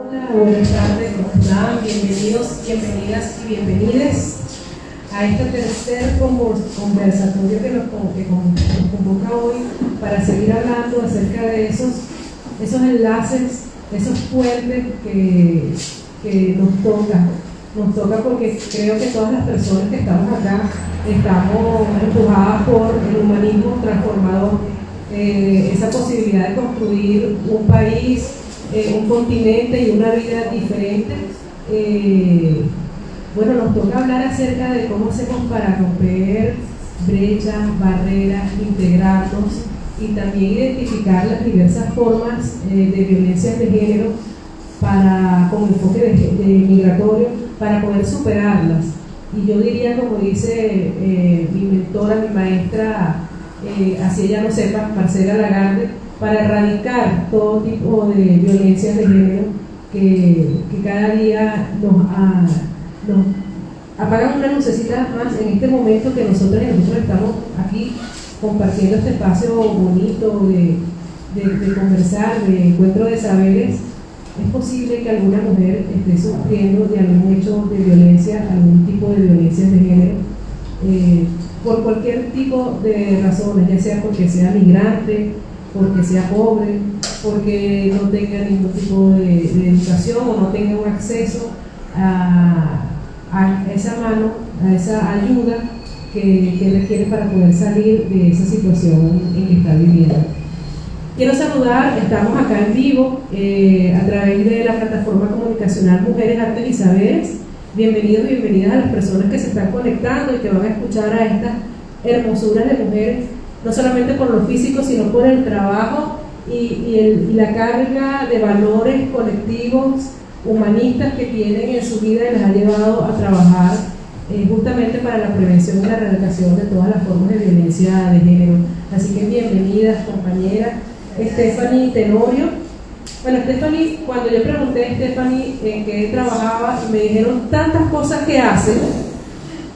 Hola, buenas tardes, ¿cómo están? Bienvenidos, bienvenidas y bienvenides a este tercer conversatorio que nos convoca hoy para seguir hablando acerca de esos enlaces, esos puentes que nos toca porque creo que todas las personas que estamos acá estamos empujadas por el humanismo transformador, esa posibilidad de construir un país, un continente y una vida diferente. Bueno, nos toca hablar acerca de cómo hacemos para romper brechas, barreras, integrarnos y también identificar las diversas formas de violencias de género con enfoque de migratorio para poder superarlas. Y yo diría, como dice mi mentora, mi maestra, así ella lo sepa, Marcela Lagarde, para erradicar todo tipo de violencias de género que cada día nos apagan una lucecita más en este momento que nosotros estamos aquí compartiendo este espacio bonito de conversar, de encuentro de saberes. Es posible que alguna mujer esté sufriendo de algún hecho de violencia, algún tipo de violencias de género, por cualquier tipo de razones, ya sea porque sea migrante, porque sea pobre, porque no tenga ningún tipo de educación o no tenga un acceso a esa mano, a esa ayuda que requiere para poder salir de esa situación en que está viviendo. Quiero saludar, estamos acá en vivo a través de la plataforma comunicacional Mujeres, Artes y Saberes. Bienvenidos y bienvenidas a las personas que se están conectando y que van a escuchar a estas hermosuras de mujeres, no solamente por lo físico, sino por el trabajo y la carga de valores colectivos, humanistas que tienen en su vida y les ha llevado a trabajar justamente para la prevención y la erradicación de todas las formas de violencia de género. Así que bienvenidas, compañeras. Stephanie Tenorio. Bueno, Stephanie, cuando yo pregunté a Stephanie en qué trabajaba, me dijeron tantas cosas que hace,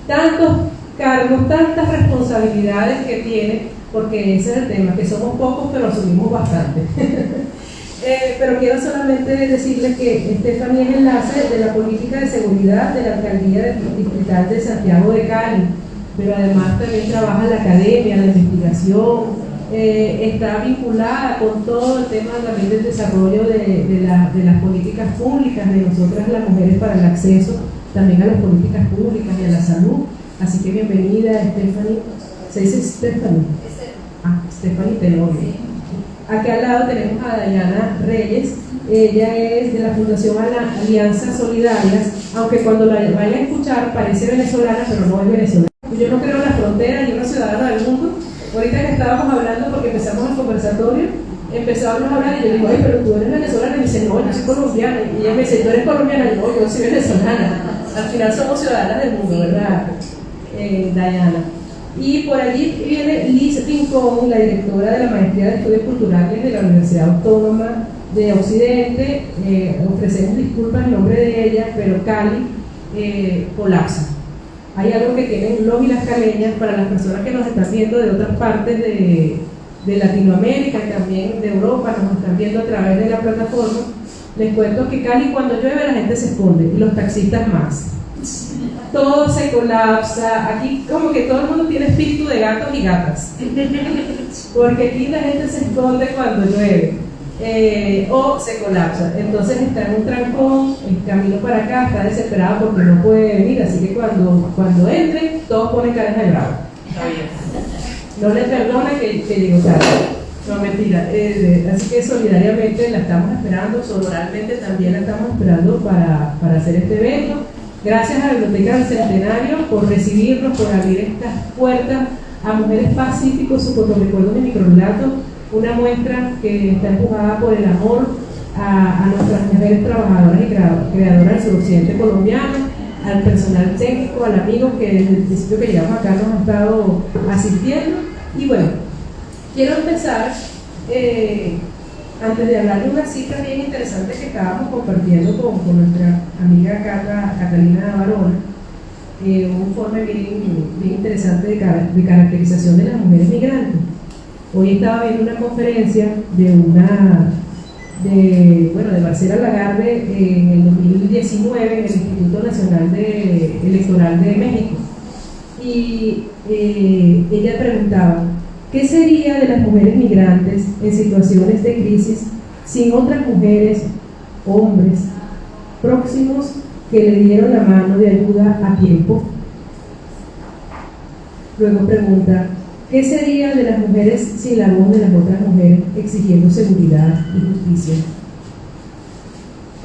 tantos cargos, tantas responsabilidades que tiene, porque ese es el tema, que somos pocos pero asumimos bastante. Pero quiero solamente decirles que Stephanie es enlace de la política de seguridad de la alcaldía distrital de Santiago de Cali, pero además también trabaja en la academia, la investigación, está vinculada con todo el tema también del desarrollo de las políticas públicas de nosotras las mujeres para el acceso también a las políticas públicas y a la salud. Así que bienvenida, Stephanie. ¿Se dice Stephanie? Stephanie Tenorio. Aquí al lado tenemos a Dayana Reyes. Ella es de la Fundación Alianzas Solidarias, aunque cuando la vayan a escuchar parece venezolana, pero no es venezolana. Yo no creo en la frontera, yo no soy ciudadana del mundo. Ahorita que estábamos hablando, porque empezamos el conversatorio, empezamos a hablar y yo digo, ay, pero tú eres venezolana, y me dice, no, yo soy colombiana, y ella me dice, tú eres colombiana, y yo soy venezolana. Al final somos ciudadanas del mundo, ¿verdad, Dayana? Y por allí viene Liz Rincón, la directora de la Maestría de Estudios Culturales de la Universidad Autónoma de Occidente. Ofrecemos disculpas en nombre de ella, pero Cali colapsa. Hay algo que tienen los y las caleñas para las personas que nos están viendo de otras partes de Latinoamérica y también de Europa, nos están viendo a través de la plataforma. Les cuento que Cali, cuando llueve, la gente se esconde y los taxistas más. Todo se colapsa. Aquí como que todo el mundo tiene espíritu de gatos y gatas, porque aquí la gente se esconde cuando llueve o se colapsa. Entonces está en un trancón, el camino para acá, está desesperado porque no puede venir, así que cuando entren todos ponen caras de bravo. No les perdone que llegó tarde. No, mentira. Así que solidariamente la estamos esperando, sororalmente también la estamos esperando para hacer este evento. Gracias a la Biblioteca del Centenario por recibirnos, por abrir estas puertas a Mujeres Pacíficos, su fotorrecuerdos y microrelatos, una muestra que está empujada por el amor a nuestras mujeres trabajadoras y creadoras del suroccidente colombiano, al personal técnico, al amigo que desde el principio que llegamos acá nos ha estado asistiendo. Y bueno, quiero empezar antes de hablar de una cifra bien interesante que estábamos compartiendo con nuestra amiga Catalina Barona, un informe bien interesante de caracterización de las mujeres migrantes. Hoy estaba viendo una conferencia de de Marcela Lagarde en el 2019 en el Instituto Nacional Electoral de México. Y ella preguntaba, ¿qué sería de las mujeres migrantes en situaciones de crisis sin otras mujeres, hombres, próximos que le dieron la mano de ayuda a tiempo? Luego pregunta, ¿qué sería de las mujeres sin la voz de las otras mujeres exigiendo seguridad y justicia?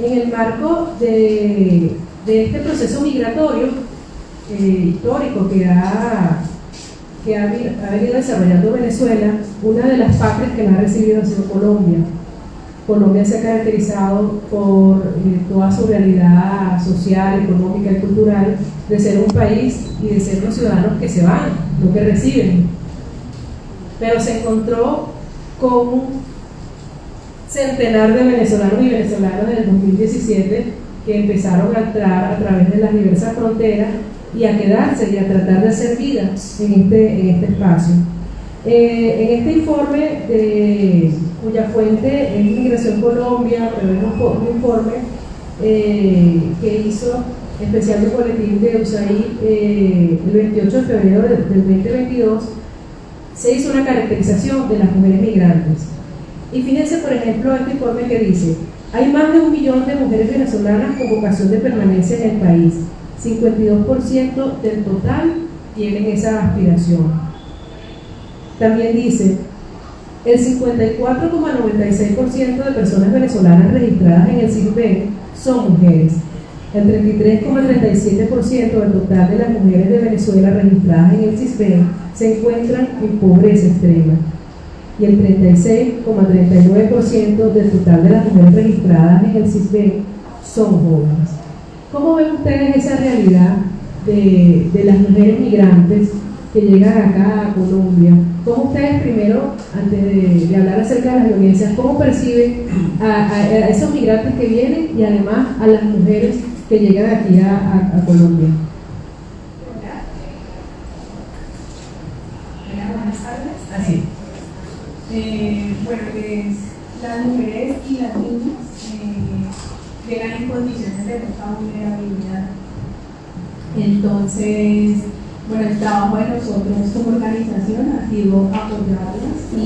En el marco de este proceso migratorio histórico que ha venido desarrollando Venezuela, una de las patrias que la ha recibido ha sido Colombia. Colombia se ha caracterizado por toda su realidad social, económica y cultural, de ser un país y de ser los ciudadanos que se van, no que reciben. Pero se encontró con un centenar de venezolanos y venezolanas en el 2017 que empezaron a entrar a través de las diversas fronteras y a quedarse y a tratar de hacer vida en este espacio. En este informe, cuya fuente es Migración Colombia, pero es un informe que hizo especial del boletín de USAID el 28 de febrero del 2022, se hizo una caracterización de las mujeres migrantes. Y fíjense, por ejemplo, este informe que dice: hay más de 1 millón de mujeres venezolanas con vocación de permanencia en el país. 52% del total tienen esa aspiración. También dice, el 54,96% de personas venezolanas registradas en el CISBEN son mujeres. El 33,37% del total de las mujeres de Venezuela registradas en el CISBEN se encuentran en pobreza extrema. Y el 36,39% del total de las mujeres registradas en el CISBEN son jóvenes. ¿Cómo ven ustedes esa realidad de las mujeres migrantes que llegan acá a Colombia? ¿Cómo ustedes, primero, antes de hablar acerca de las violencias, cómo perciben a esos migrantes que vienen y además a las mujeres que llegan aquí a Colombia? Buenas tardes. Así. Bueno, pues las mujeres y las niñas llegan en condiciones de mucha vulnerabilidad. Entonces, bueno, el trabajo de nosotros como organización ha sido apoyarlas y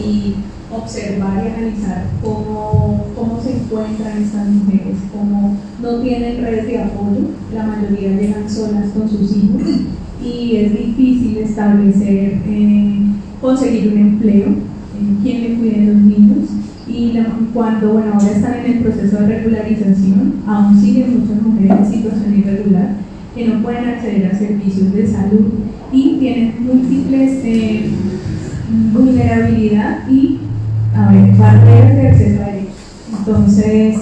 observar y analizar cómo se encuentran estas mujeres, cómo no tienen redes de apoyo, la mayoría llegan solas con sus hijos y es difícil establecer, conseguir un empleo, quién le cuide a los niños. Y cuando ahora están en el proceso de regularización, aún siguen muchas mujeres en situación irregular que no pueden acceder a servicios de salud y tienen múltiples vulnerabilidad y barreras de acceso a derechos. Entonces,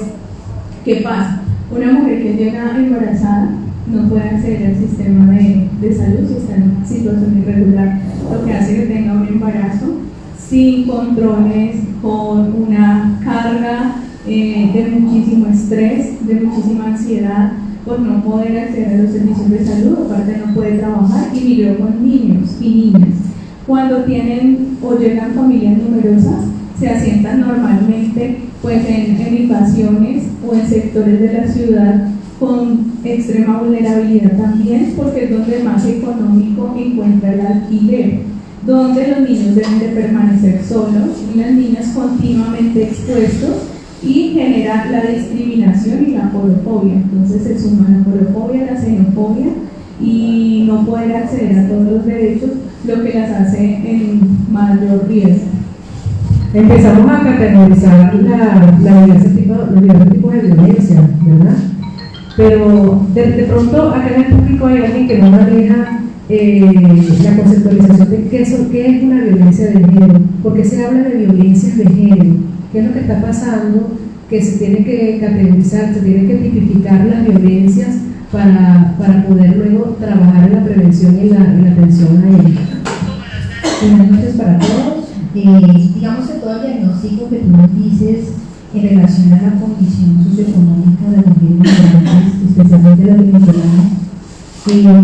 ¿qué pasa? Una mujer que llega embarazada no puede acceder al sistema de salud si está en situación irregular, lo que hace que tenga un embarazo sin controles, con una carga de muchísimo estrés, de muchísima ansiedad, por no poder acceder a los servicios de salud, aparte no puede trabajar y vive con niños y niñas. Cuando tienen o llegan familias numerosas, se asientan normalmente pues en invasiones o en sectores de la ciudad con extrema vulnerabilidad también, porque es donde más económico encuentra el alquiler, donde los niños deben de permanecer solos y las niñas continuamente expuestos, y genera la discriminación y la aporofobia. Entonces se suma la aporofobia, la xenofobia y no poder acceder a todos los derechos, lo que las hace en mayor riesgo. Empezamos a categorizar los diversos tipos de violencia, ¿verdad? Pero de pronto acá en el público hay alguien que no maneja la conceptualización de qué es una violencia de género. ¿Por qué se habla de violencias de género? ¿Qué es lo que está pasando? Que se tiene que categorizar, se tiene que tipificar las violencias para poder luego trabajar en la prevención y la atención a ellas. Buenas noches para todos. Digamos que todo el diagnóstico que tú nos dices en relación a la condición socioeconómica de las mujeres migrantes, especialmente las venezolanas,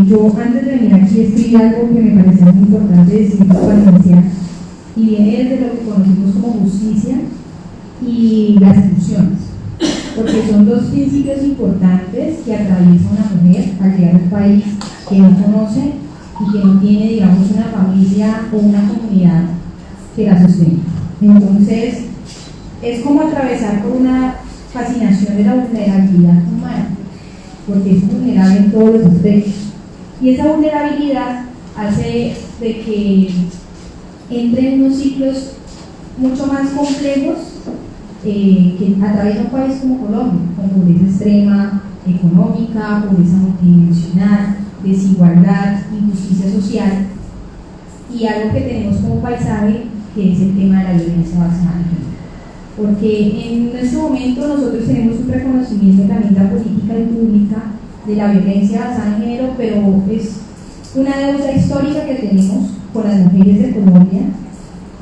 yo antes de venir aquí escribí algo que me parecía muy importante decir para iniciar, y viene desde lo que conocimos como justicia, y y las funciones, porque son dos principios importantes que atraviesa una mujer al llegar al país que no conoce y que no tiene, digamos, una familia o una comunidad que la sostenga. Entonces, es como atravesar por una fascinación de la vulnerabilidad humana, porque es vulnerable en todos los aspectos. Y esa vulnerabilidad hace de que entre en unos ciclos mucho más complejos que atraviesa un país como Colombia, con pobreza extrema, económica, pobreza multidimensional, desigualdad, injusticia social, y algo que tenemos como paisaje, que es el tema de la violencia basada en género. Porque en este momento nosotros tenemos un reconocimiento también de la política y pública de la violencia basada en género, pero es una deuda histórica que tenemos con las mujeres de Colombia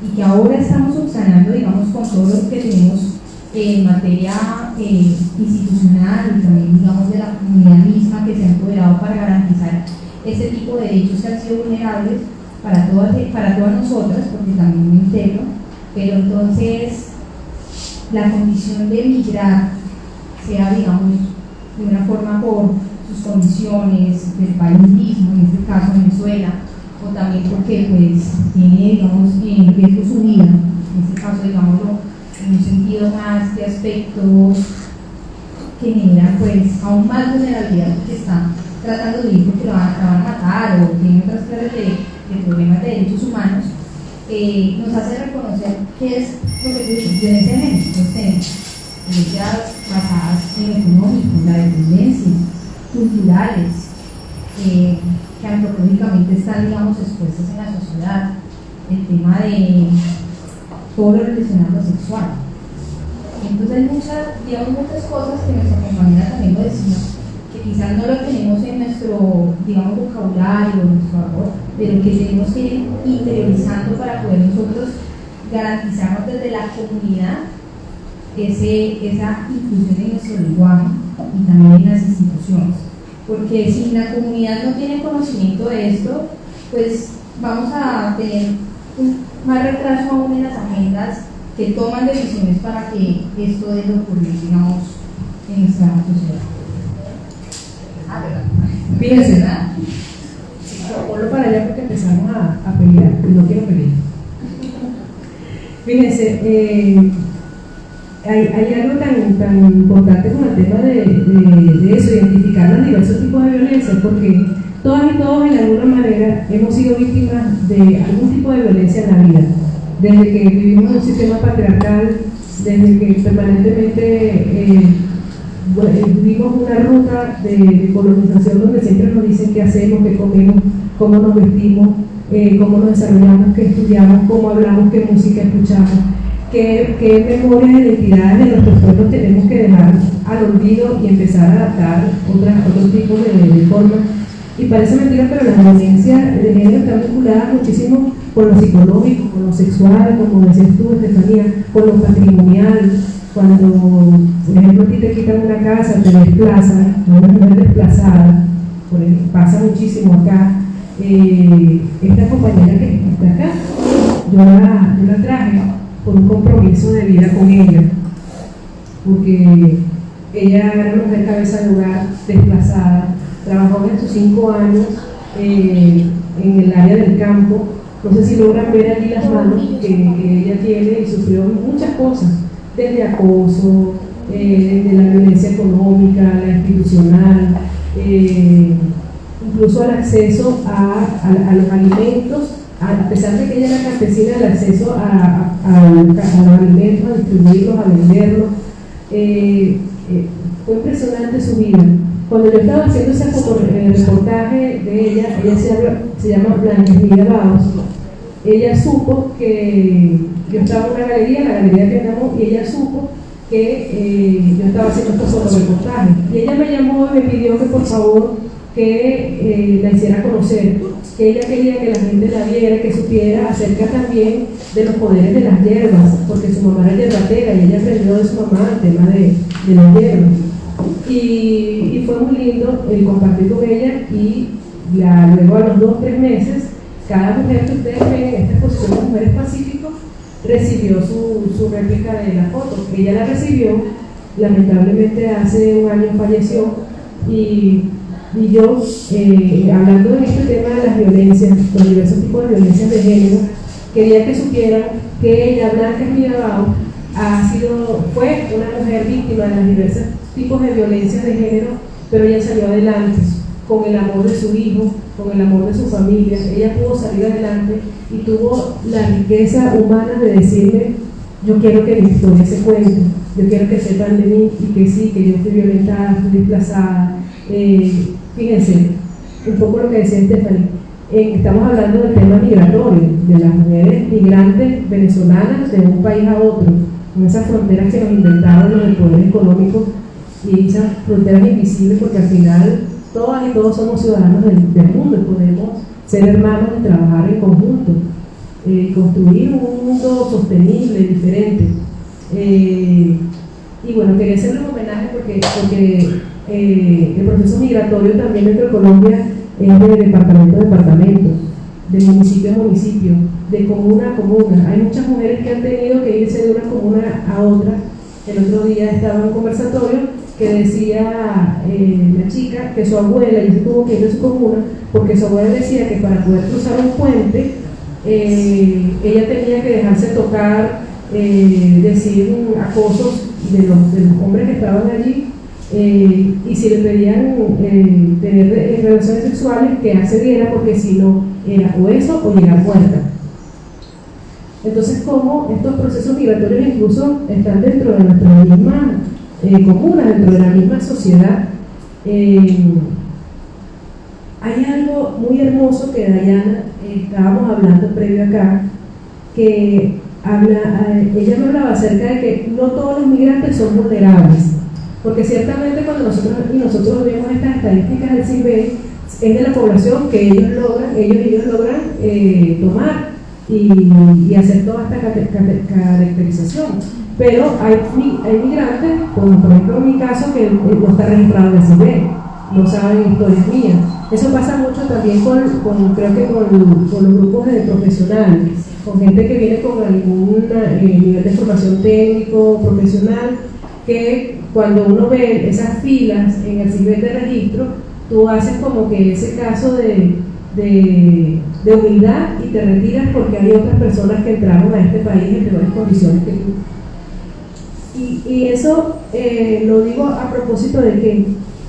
y que ahora estamos subsanando, digamos, con todo lo que tenemos en materia institucional y también, digamos, de la comunidad misma que se ha empoderado para garantizar este tipo de derechos que han sido vulnerables para todas nosotras, porque también me integro, pero entonces la condición de migrar, sea, digamos, de una forma por sus condiciones del país mismo, en este caso Venezuela, o también porque pues tiene, digamos, en riesgo su vida, en este caso, digámoslo, en un sentido más de aspectos que generan pues aún más vulnerabilidad porque están tratando de ir porque la van a matar o tienen otras clases de problemas de derechos humanos, nos hace reconocer qué es lo que dice violencia de género. Entonces, violencias basadas en lo económico, la dependencia, culturales, que antropológicamente están, digamos, expuestas en la sociedad, el tema de todo lo relacionado a lo sexual. Entonces hay muchas cosas que nuestra compañera también lo decía, que quizás no lo tenemos en nuestro, digamos, vocabulario, nuestro argot, pero que tenemos que ir interiorizando para poder nosotros garantizarnos desde la comunidad esa inclusión en nuestro lenguaje y también en las instituciones. Porque si la comunidad no tiene conocimiento de esto, pues vamos a tener un más retraso aún en las agendas que toman decisiones para que esto debe ocurrir, digamos, en nuestra sociedad. Fíjense, ¿verdad? Ponlo para allá porque empezamos a pelear, y no quiero pelear. Fíjense, hay algo tan importante como el tema de eso, identificar los diversos tipos de violencia, porque todas y todos en alguna manera hemos sido víctimas de algún tipo de violencia en la vida, desde que vivimos en un sistema patriarcal, desde que permanentemente vivimos una ruta de colonización donde siempre nos dicen qué hacemos, qué comemos, cómo nos vestimos, cómo nos desarrollamos, qué estudiamos, cómo hablamos, qué música escuchamos, qué memorias e identidades de nuestros pueblos tenemos que dejar al olvido y empezar a adaptar otros tipos de formas. Y parece mentira, pero la violencia de género está vinculada muchísimo con lo psicológico, con lo sexual, como decías tú, Estefanía, con lo patrimonial. Cuando, por ejemplo, a ti te quitan una casa, te desplazan, una mujer desplazada, pasa muchísimo acá. Esta compañera que está acá, yo la traje por un compromiso de vida con ella, porque ella era una mujer cabeza de hogar, desplazada, trabajó en sus 5 años en el área del campo. No sé si logran ver allí las manos que ella tiene, y sufrió muchas cosas, desde acoso, desde la violencia económica, la institucional, incluso el acceso a los alimentos, a pesar de que ella era campesina, el acceso a los alimentos, a distribuirlos, a venderlos. Fue impresionante su vida. Cuando yo estaba haciendo ese reportaje de ella se llama Blanquesmilla Baos. Ella supo que yo estaba en una galería, la galería que andamos, y ella supo que yo estaba haciendo estos fotoreportajes. Y ella me llamó y me pidió que por favor que la hiciera conocer, que ella quería que la gente la viera, que supiera acerca también de los poderes de las hierbas, porque su mamá era hierbatera y ella aprendió de su mamá el tema de las hierbas. Y fue muy lindo el compartir con ella, y luego a los 2 o 3 meses, cada mujer que ustedes ven en esta exposición de Mujeres Pacífico recibió su réplica de la foto. Ella la recibió, lamentablemente hace un año falleció, y yo, hablando de este tema de las violencias, los diversos tipos de violencias de género, quería que supieran que ella, Blanca Mirabao, fue una mujer víctima de los diversos tipos de violencias de género, pero ella salió adelante con el amor de su hijo, con el amor de su familia. Ella pudo salir adelante y tuvo la riqueza humana de decirme: yo quiero que mi historia se cuente, yo quiero que sepan de mí, y que sí, que yo fui violentada, fui desplazada. Fíjense un poco lo que decía Stephanie. Estamos hablando del tema migratorio, de las mujeres migrantes venezolanas de un país a otro, con esas fronteras que nos inventaron los del poder económico, y esas fronteras invisibles, porque al final todas y todos somos ciudadanos del mundo y podemos ser hermanos y trabajar en conjunto, construir un mundo sostenible, diferente. Y bueno, quería hacerle un homenaje porque el proceso migratorio también dentro de Colombia es de departamento a departamento, de municipio a municipio, de comuna a comuna. Hay muchas mujeres que han tenido que irse de una comuna a otra. El otro día estaba en un conversatorio que decía la chica que su abuela se tuvo que ir de su comuna porque su abuela decía que para poder cruzar un puente ella tenía que dejarse tocar, decir acosos de los hombres que estaban allí, y si le pedían tener relaciones sexuales, que accediera, porque si no era o eso o llegar muerta. Entonces, como estos procesos migratorios incluso están dentro de nuestra misma comuna, dentro de la misma sociedad. Hay algo muy hermoso que Dayana, estábamos hablando previo acá, que ella me hablaba acerca de que no todos los migrantes son vulnerables, porque ciertamente cuando nosotros vemos estas estadísticas del CISBEN, es de la población que ellos logran tomar y hacer toda esta caracterización. Pero hay migrantes, como por ejemplo en mi caso, que no está registrado en el CISBEN, no saben historias mías. Eso pasa mucho también creo que con los grupos de profesionales, con gente que viene con algún nivel de formación técnico, profesional, que cuando uno ve esas filas en el CISBEN de registro, tú haces como que ese caso de humildad y te retiras porque hay otras personas que entraron a este país en peores condiciones que tú. Y eso lo digo a propósito de que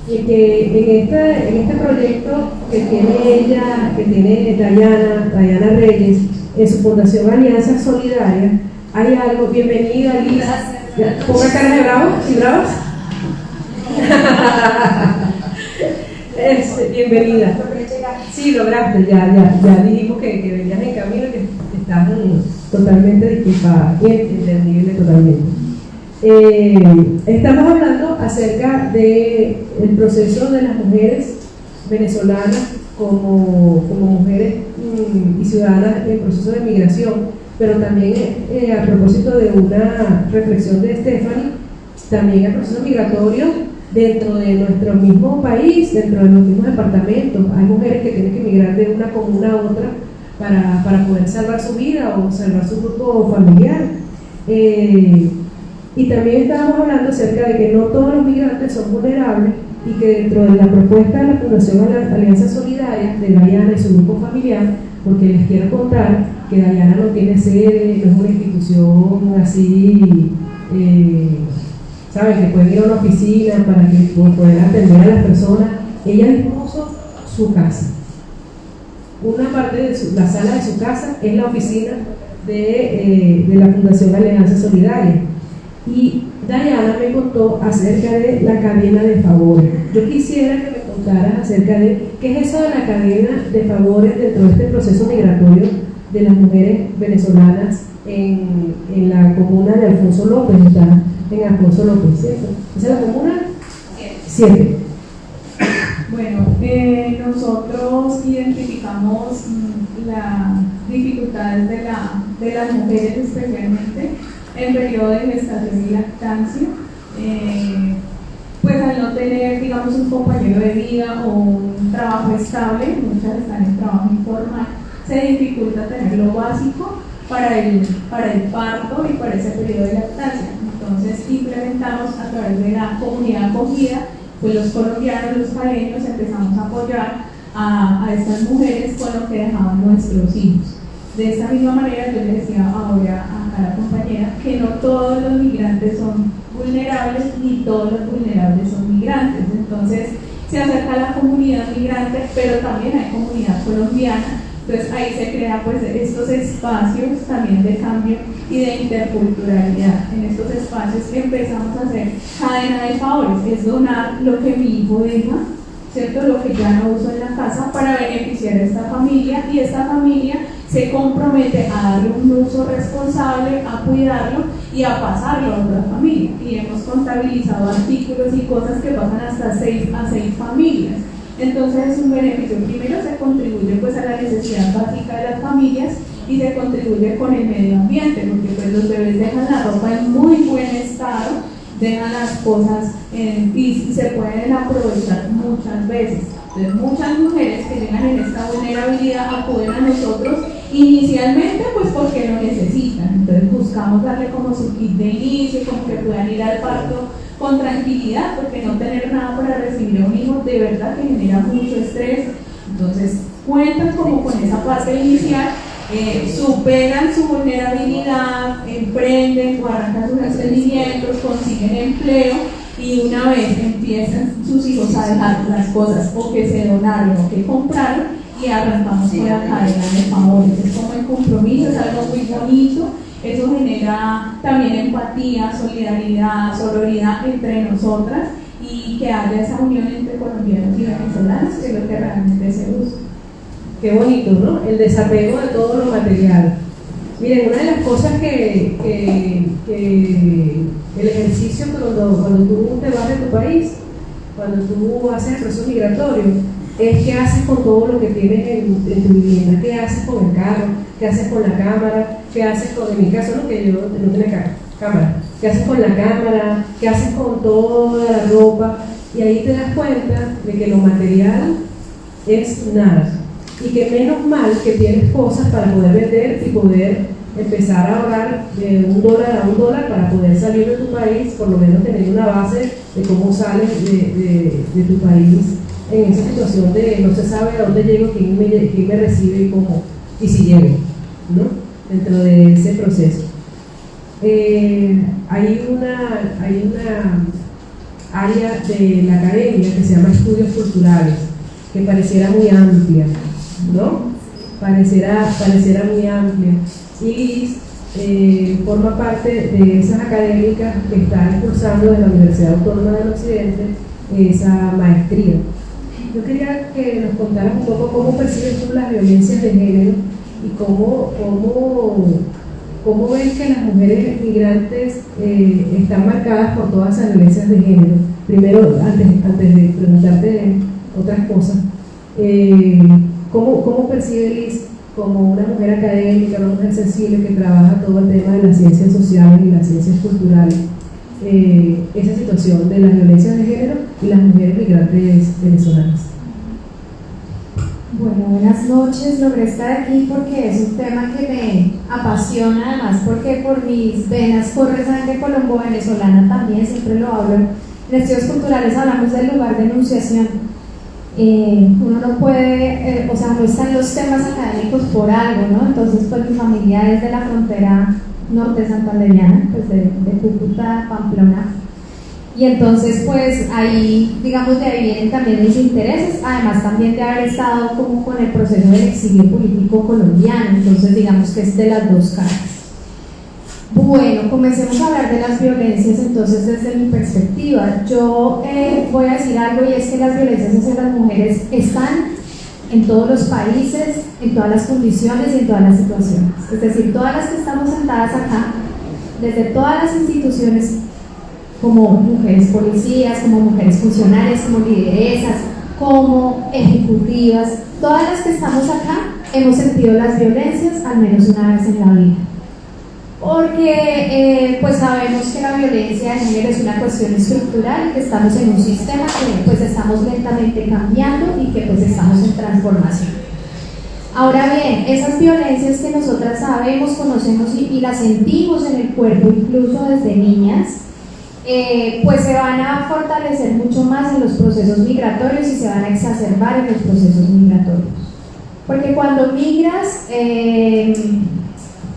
en este proyecto que tiene ella, que tiene Dayana Reyes, en su Fundación Alianza Solidaria, hay algo. Bienvenida, Lisa. Ponga cara de bravos y bravas. Bienvenida. Sí, lograste, ya dijimos que venías en camino y que estás totalmente disculpada y entendible totalmente. Estamos hablando acerca del proceso de las mujeres venezolanas como mujeres y ciudadanas en proceso de migración, pero también a propósito de una reflexión de Stephanie, también el proceso migratorio dentro de nuestro mismo país, dentro de los mismos departamentos. Hay mujeres que tienen que migrar de una comuna a otra para poder salvar su vida o salvar su grupo familiar. Y también estábamos hablando acerca de que no todos los migrantes son vulnerables y que dentro de la propuesta de la Fundación Alianza Solidaria de Dayana y su grupo familiar, porque les quiero contar que Dayana no tiene sede, no es una institución así, saben, que pueden ir a una oficina para que puedan atender a las personas. Ella dispuso su casa. Una parte de la sala de su casa es la oficina de la Fundación Alianza Solidaria. Y Dayana me contó acerca de la cadena de favores. Yo quisiera que me contaras acerca de qué es eso de la cadena de favores dentro de este proceso migratorio de las mujeres venezolanas en la comuna de Alfonso López. Está en Alfonso López, ¿cierto? ¿Esa es la comuna? 7. Bueno, nosotros identificamos las dificultades de las mujeres, especialmente en periodo de gestación y lactancia, pues al no tener, digamos, un compañero de vida o un trabajo estable, muchas están en trabajo informal, se dificulta tener lo básico para el parto y para ese periodo de lactancia. Entonces implementamos a través de la comunidad acogida, pues los colombianos, los caleños, empezamos a apoyar a estas mujeres con lo que dejaban nuestros hijos. De esta misma manera yo les decía ahora a la compañera que no todos los migrantes son vulnerables ni todos los vulnerables son migrantes. Entonces se acerca a la comunidad migrante, pero también hay comunidad colombiana. Entonces ahí se crean pues estos espacios también de cambio y de interculturalidad. En estos espacios empezamos a hacer cadena de favores, es donar lo que mi hijo deja, ¿cierto? Lo que ya no uso en la casa para beneficiar a esta familia, y esta familia se compromete a darle un uso responsable, a cuidarlo y a pasarlo a otra familia. Y hemos contabilizado artículos y cosas que pasan hasta 6 familias. Entonces es un beneficio. Primero se contribuye pues a la necesidad básica de las familias y se contribuye con el medio ambiente, porque pues los bebés dejan la ropa en muy buen estado, dejan las cosas y se pueden aprovechar muchas veces. Entonces muchas mujeres que llegan en esta vulnerabilidad acuden a nosotros inicialmente pues porque lo necesitan. Entonces buscamos darle como su kit de inicio, como que puedan ir al parto con tranquilidad, porque no tener nada para recibir a un hijo de verdad que genera mucho estrés. Entonces cuentan como con esa parte inicial, superan su vulnerabilidad, emprenden o arrancan sus emprendimientos, consiguen empleo, y una vez empiezan sus hijos a dejar las cosas o que se donaron o que compraron, y arrancamos con la cadena de favores. Es como el compromiso, es algo muy bonito. Eso genera también empatía, solidaridad, sororidad entre nosotras, y que haya esa unión entre colombianos y venezolanos, que es lo que realmente se busca. Qué bonito, ¿no? El desapego de todo lo material. Miren, una de las cosas que el ejercicio cuando tú te vas de tu país, cuando tú haces el proceso migratorio, es qué haces con todo lo que tienes en tu vivienda, qué haces con el carro, qué haces con la cámara, qué haces con, en mi caso, ¿no? Que yo no tengo cámara, qué haces con la cámara, qué haces con toda la ropa, y ahí te das cuenta de que lo material es nada, y que menos mal que tienes cosas para poder vender y poder empezar a ahorrar de $1 a $1 para poder salir de tu país, por lo menos tener una base de cómo sales de tu país en esa situación de no se sabe a dónde llego, quién me recibe y cómo, y si llego, ¿no? Dentro de ese proceso. Hay una área de la academia que se llama estudios culturales, que pareciera muy amplia, ¿no? Pareciera muy amplia, y forma parte de esas académicas que están cursando en la Universidad Autónoma del Occidente esa maestría. Yo quería que nos contaras un poco cómo percibes tú las violencias de género y cómo ven que las mujeres migrantes están marcadas por todas esas violencias de género. Primero, antes de preguntarte otras cosas, ¿cómo percibe Liz, como una mujer académica, una mujer sensible que trabaja todo el tema de las ciencias sociales y las ciencias culturales, esa situación de las violencias de género y las mujeres migrantes venezolanas? Bueno, buenas noches. Logré estar aquí porque es un tema que me apasiona, además porque por mis venas corre sangre colombo-venezolana también, siempre lo hablo. En estudios culturales hablamos del lugar de enunciación. Uno no puede, no están los temas académicos por algo, ¿no? Entonces, pues mi familia es de la frontera norte santandereana, pues de Cúcuta, Pamplona, y entonces pues ahí, digamos, de ahí vienen también mis intereses, además también de haber estado como con el proceso del exilio político colombiano, entonces digamos que es de las dos caras. Bueno, comencemos a hablar de las violencias entonces desde mi perspectiva. Yo voy a decir algo, y es que las violencias hacia las mujeres están en todos los países, en todas las condiciones y en todas las situaciones. Es decir, todas las que estamos sentadas acá, desde todas las instituciones, como mujeres policías, como mujeres funcionarias, como lideresas, como ejecutivas, todas las que estamos acá hemos sentido las violencias al menos una vez en la vida. Porque pues sabemos que la violencia de género es una cuestión estructural, que estamos en un sistema que pues estamos lentamente cambiando y que pues estamos en transformación. Ahora bien, esas violencias que nosotras sabemos, conocemos y las sentimos en el cuerpo, incluso desde niñas, pues se van a fortalecer mucho más en los procesos migratorios y se van a exacerbar en los procesos migratorios. Porque cuando migras,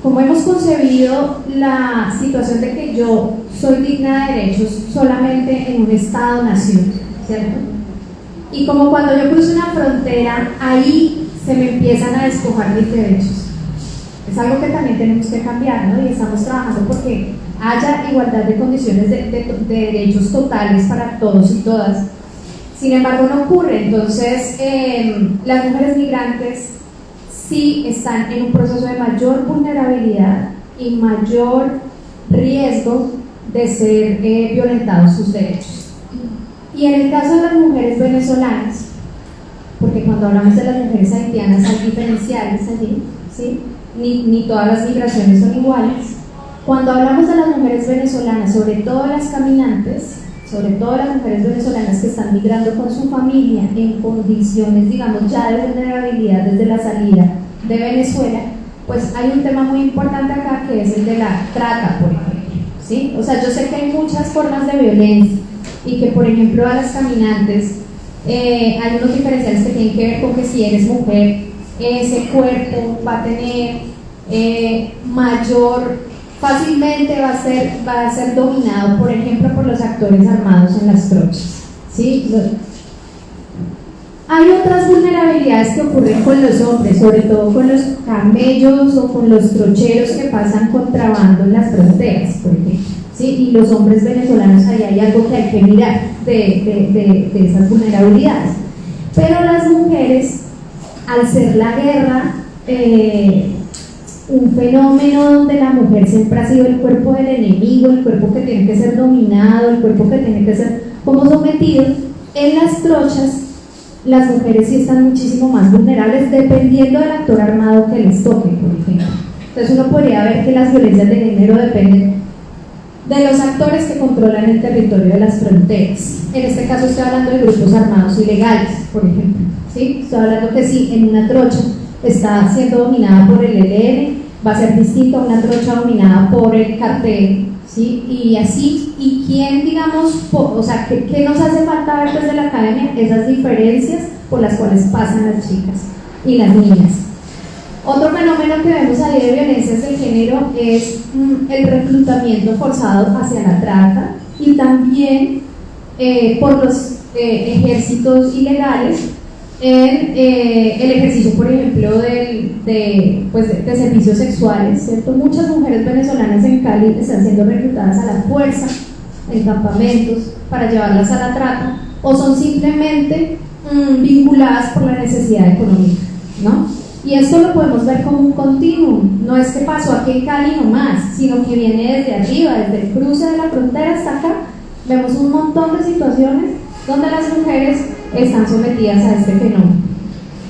como hemos concebido la situación de que yo soy digna de derechos solamente en un Estado-nación, ¿cierto? Y como cuando yo cruzo una frontera, ahí se me empiezan a despojar mis derechos. Es algo que también tenemos que cambiar, ¿no? Y estamos trabajando porque haya igualdad de condiciones de derechos totales para todos y todas. Sin embargo, no ocurre. Entonces, las mujeres migrantes sí están en un proceso de mayor vulnerabilidad y mayor riesgo de ser violentados sus derechos. Y en el caso de las mujeres venezolanas, porque cuando hablamos de las mujeres haitianas hay diferenciales allí, ¿sí? Ni todas las migraciones son iguales. Cuando hablamos de las mujeres venezolanas, sobre todo las caminantes, sobre todo las mujeres venezolanas que están migrando con su familia en condiciones, digamos, ya de vulnerabilidad desde la salida de Venezuela, pues hay un tema muy importante acá que es el de la trata, por ejemplo, ¿sí? O sea, yo sé que hay muchas formas de violencia y que, por ejemplo, a las caminantes hay unos diferenciales que tienen que ver con que si eres mujer, ese cuerpo va a tener fácilmente va a ser dominado, por ejemplo, por los actores armados en las trochas, ¿sí? Hay otras vulnerabilidades que ocurren con los hombres, sobre todo con los camellos o con los trocheros que pasan contrabando en las fronteras, por ejemplo, ¿sí? Y los hombres venezolanos, ahí hay algo que hay que mirar de esas vulnerabilidades. Pero las mujeres, al ser la guerra un fenómeno donde la mujer siempre ha sido el cuerpo del enemigo, el cuerpo que tiene que ser dominado, el cuerpo que tiene que ser como sometido, en las trochas las mujeres sí están muchísimo más vulnerables dependiendo del actor armado que les toque, por ejemplo. Entonces uno podría ver que las violencias de género dependen de los actores que controlan el territorio de las fronteras. En este caso estoy hablando de grupos armados ilegales, por ejemplo, ¿sí? Estoy hablando que si en una trocha está siendo dominada por el ELN, va a ser distinto a una trocha dominada por el cartel, ¿sí? Y así, y quién, digamos, o sea, ¿qué nos hace falta ver desde la academia? Esas diferencias por las cuales pasan las chicas y las niñas. Otro fenómeno que vemos ahí de violencias de género es el reclutamiento forzado hacia la trata y también por los ejércitos ilegales en el ejercicio, por ejemplo, de servicios sexuales, ¿cierto? Muchas mujeres venezolanas en Cali están siendo reclutadas a la fuerza en campamentos para llevarlas a la trata o son simplemente vinculadas por la necesidad económica, ¿no? Y esto lo podemos ver como un continuum, no es que pasó aquí en Cali nomás, sino que viene desde arriba, desde el cruce de la frontera hasta acá. Vemos un montón de situaciones donde las mujeres están sometidas a este fenómeno.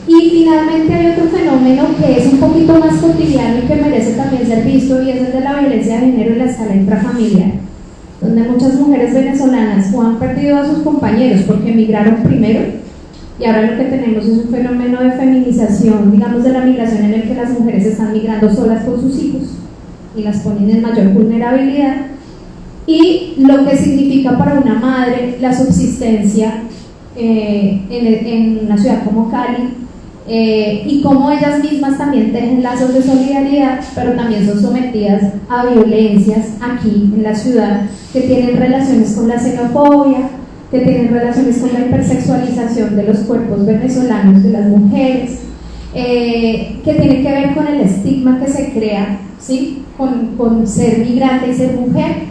Y finalmente hay otro fenómeno que es un poquito más cotidiano y que merece también ser visto, y es el de la violencia de género en la escala intrafamiliar, donde muchas mujeres venezolanas o han perdido a sus compañeros porque emigraron primero, y ahora lo que tenemos es un fenómeno de feminización, digamos, de la migración, en el que las mujeres están migrando solas con sus hijos y las ponen en mayor vulnerabilidad, y lo que significa para una madre la subsistencia en una ciudad como Cali, y cómo ellas mismas también tienen lazos de solidaridad, pero también son sometidas a violencias aquí en la ciudad, que tienen relaciones con la xenofobia, que tienen relaciones con la hipersexualización de los cuerpos venezolanos de las mujeres, que tiene que ver con el estigma que se crea, ¿sí? con ser migrante y ser mujer.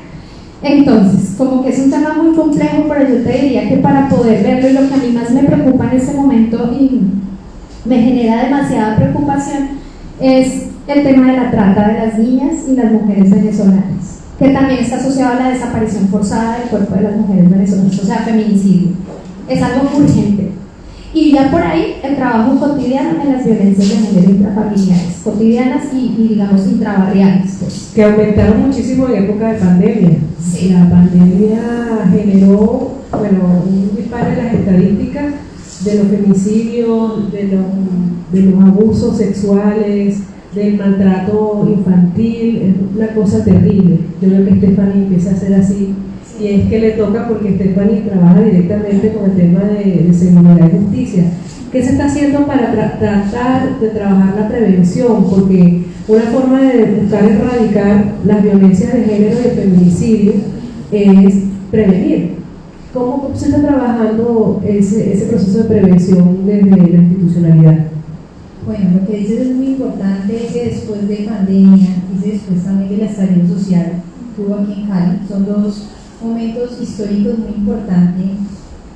Entonces, como que es un tema muy complejo, pero yo te diría que para poder verlo, y lo que a mí más me preocupa en este momento y me genera demasiada preocupación, es el tema de la trata de las niñas y las mujeres venezolanas, que también está asociado a la desaparición forzada del cuerpo de las mujeres venezolanas, o sea, feminicidio. Es algo urgente. Y ya por ahí el trabajo cotidiano en las violencias de género intrafamiliares, cotidianas y digamos intrabarriales, pues. Que aumentaron muchísimo en época de pandemia. Sí. La pandemia generó, bueno, un disparo en las estadísticas de los femicidios, de los de los abusos sexuales, del maltrato infantil, es una cosa terrible. Yo veo que Stephanie empieza a hacer así, y es que le toca porque Stephanie trabaja directamente con el tema de seguridad y justicia. ¿Qué se está haciendo para tratar de trabajar la prevención? Porque una forma de buscar erradicar las violencias de género y el feminicidio es prevenir. ¿Cómo se está trabajando ese proceso de prevención desde la institucionalidad? Bueno, lo que dices es muy importante, que después de pandemia y después también del estallido social que hubo aquí en Cali, son dos momentos históricos muy importantes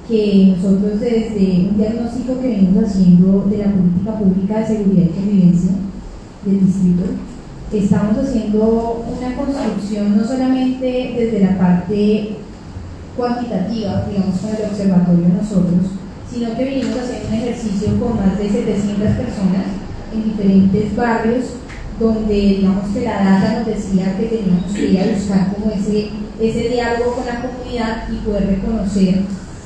que nosotros desde un diagnóstico que venimos haciendo de la política pública de seguridad y convivencia del distrito, estamos haciendo una construcción no solamente desde la parte cuantitativa, digamos con el observatorio nosotros, sino que venimos haciendo un ejercicio con más de 700 personas en diferentes barrios, donde digamos que la data nos decía que teníamos que ir a buscar como ese diálogo con la comunidad y poder reconocer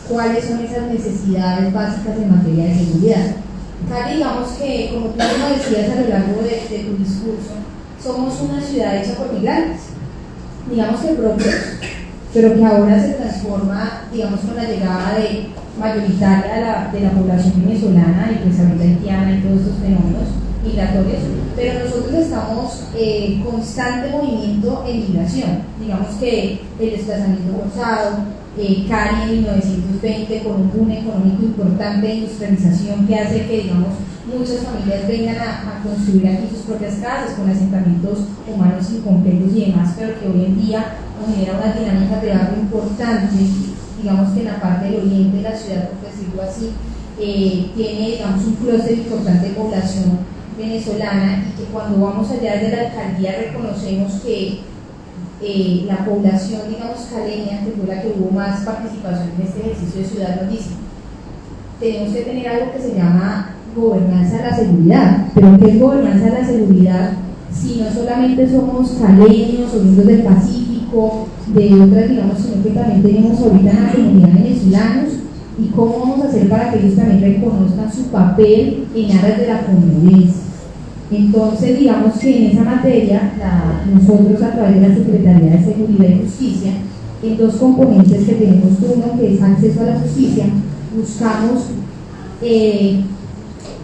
cuáles son esas necesidades básicas en materia de seguridad. Cali, digamos que, como tú mismo decías a lo largo de tu discurso, somos una ciudad hecha por migrantes, digamos que propios, pero que ahora se transforma, digamos, con la llegada mayoritaria de la población venezolana y pues ahorita haitiana y todos estos fenómenos migratorios, pero nosotros estamos en constante movimiento en migración. Digamos que el desplazamiento forzado, Cali en 1920 con un boom económico importante de industrialización que hace que, digamos, muchas familias vengan a construir aquí sus propias casas con asentamientos humanos incompletos y demás, pero que hoy en día nos genera una dinámica de barrio importante. Digamos que en la parte del oriente de la ciudad, por decirlo así, tiene, digamos, un clúster importante de población venezolana, y que cuando vamos allá desde la alcaldía reconocemos que la población, digamos, caleña, que fue la que hubo más participación en este ejercicio de ciudad, nos dice: tenemos que tener algo que se llama gobernanza de la seguridad. ¿Pero qué es gobernanza de la seguridad si no solamente somos caleños, oriundos del Pacífico, de otras, digamos, sino que también tenemos ahorita en la comunidad venezolanos? ¿Y cómo vamos a hacer para que ellos también reconozcan su papel en aras de la convivencia? Entonces, digamos que en esa materia, nosotros a través de la Secretaría de Seguridad y Justicia, en dos componentes que tenemos: uno, que es acceso a la justicia, buscamos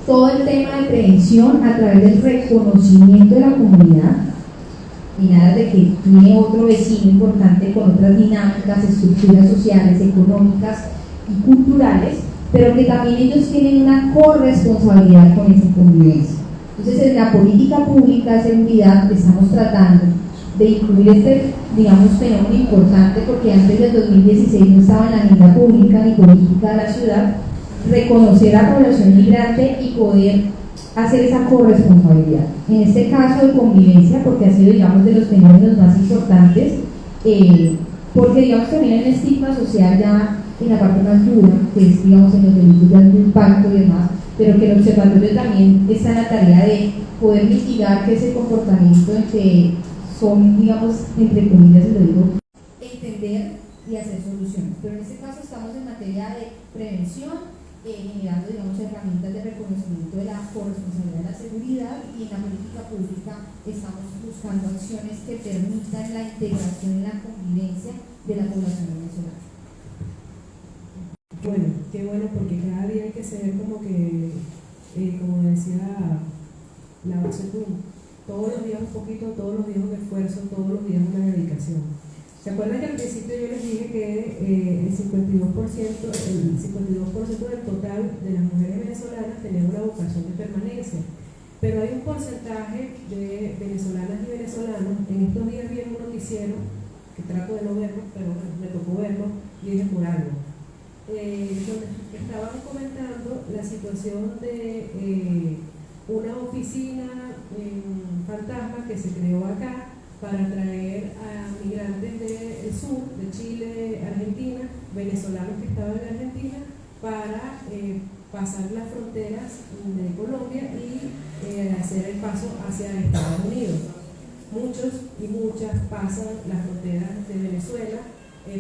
todo el tema de prevención a través del reconocimiento de la comunidad, en aras de que tiene otro vecino importante con otras dinámicas, estructuras sociales, económicas y culturales, pero que también ellos tienen una corresponsabilidad con esa convivencia. Entonces, en la política pública de seguridad estamos tratando de incluir digamos, fenómeno importante, porque antes del 2016 no estaba en la agenda pública ni política de la ciudad, reconocer a la población migrante y poder hacer esa corresponsabilidad. En este caso de convivencia, porque ha sido, digamos, de los fenómenos más importantes, porque, digamos, también hay un estigma social ya en la parte más dura, que es, digamos, en los delitos de alto impacto y demás, pero que el observatorio también está en la tarea de poder mitigar que ese comportamiento en que son, digamos, entre comillas, lo digo, entender y hacer soluciones. Pero en este caso estamos en materia de prevención, generando, digamos, herramientas de reconocimiento de la corresponsabilidad de la seguridad, y en la política pública estamos buscando acciones que permitan la integración en la convivencia de la población venezolana. Bueno, qué bueno, porque cada día hay que ser como que, como decía la base Boom, todos los días un poquito, todos los días un esfuerzo, todos los días una dedicación. ¿Se acuerdan que al principio yo les dije que el 52% del total de las mujeres venezolanas tenían una vocación de permanencia? Pero hay un porcentaje de venezolanas y venezolanos. En estos días vi un noticiero, que trato de no verlo, pero bueno, me tocó verlo, y dije por algo, donde estaban comentando la situación de una oficina fantasma que se creó acá para atraer a migrantes del sur, de Chile, Argentina, venezolanos que estaban en Argentina, para pasar las fronteras de Colombia y hacer el paso hacia Estados Unidos. Muchos y muchas pasan las fronteras de Venezuela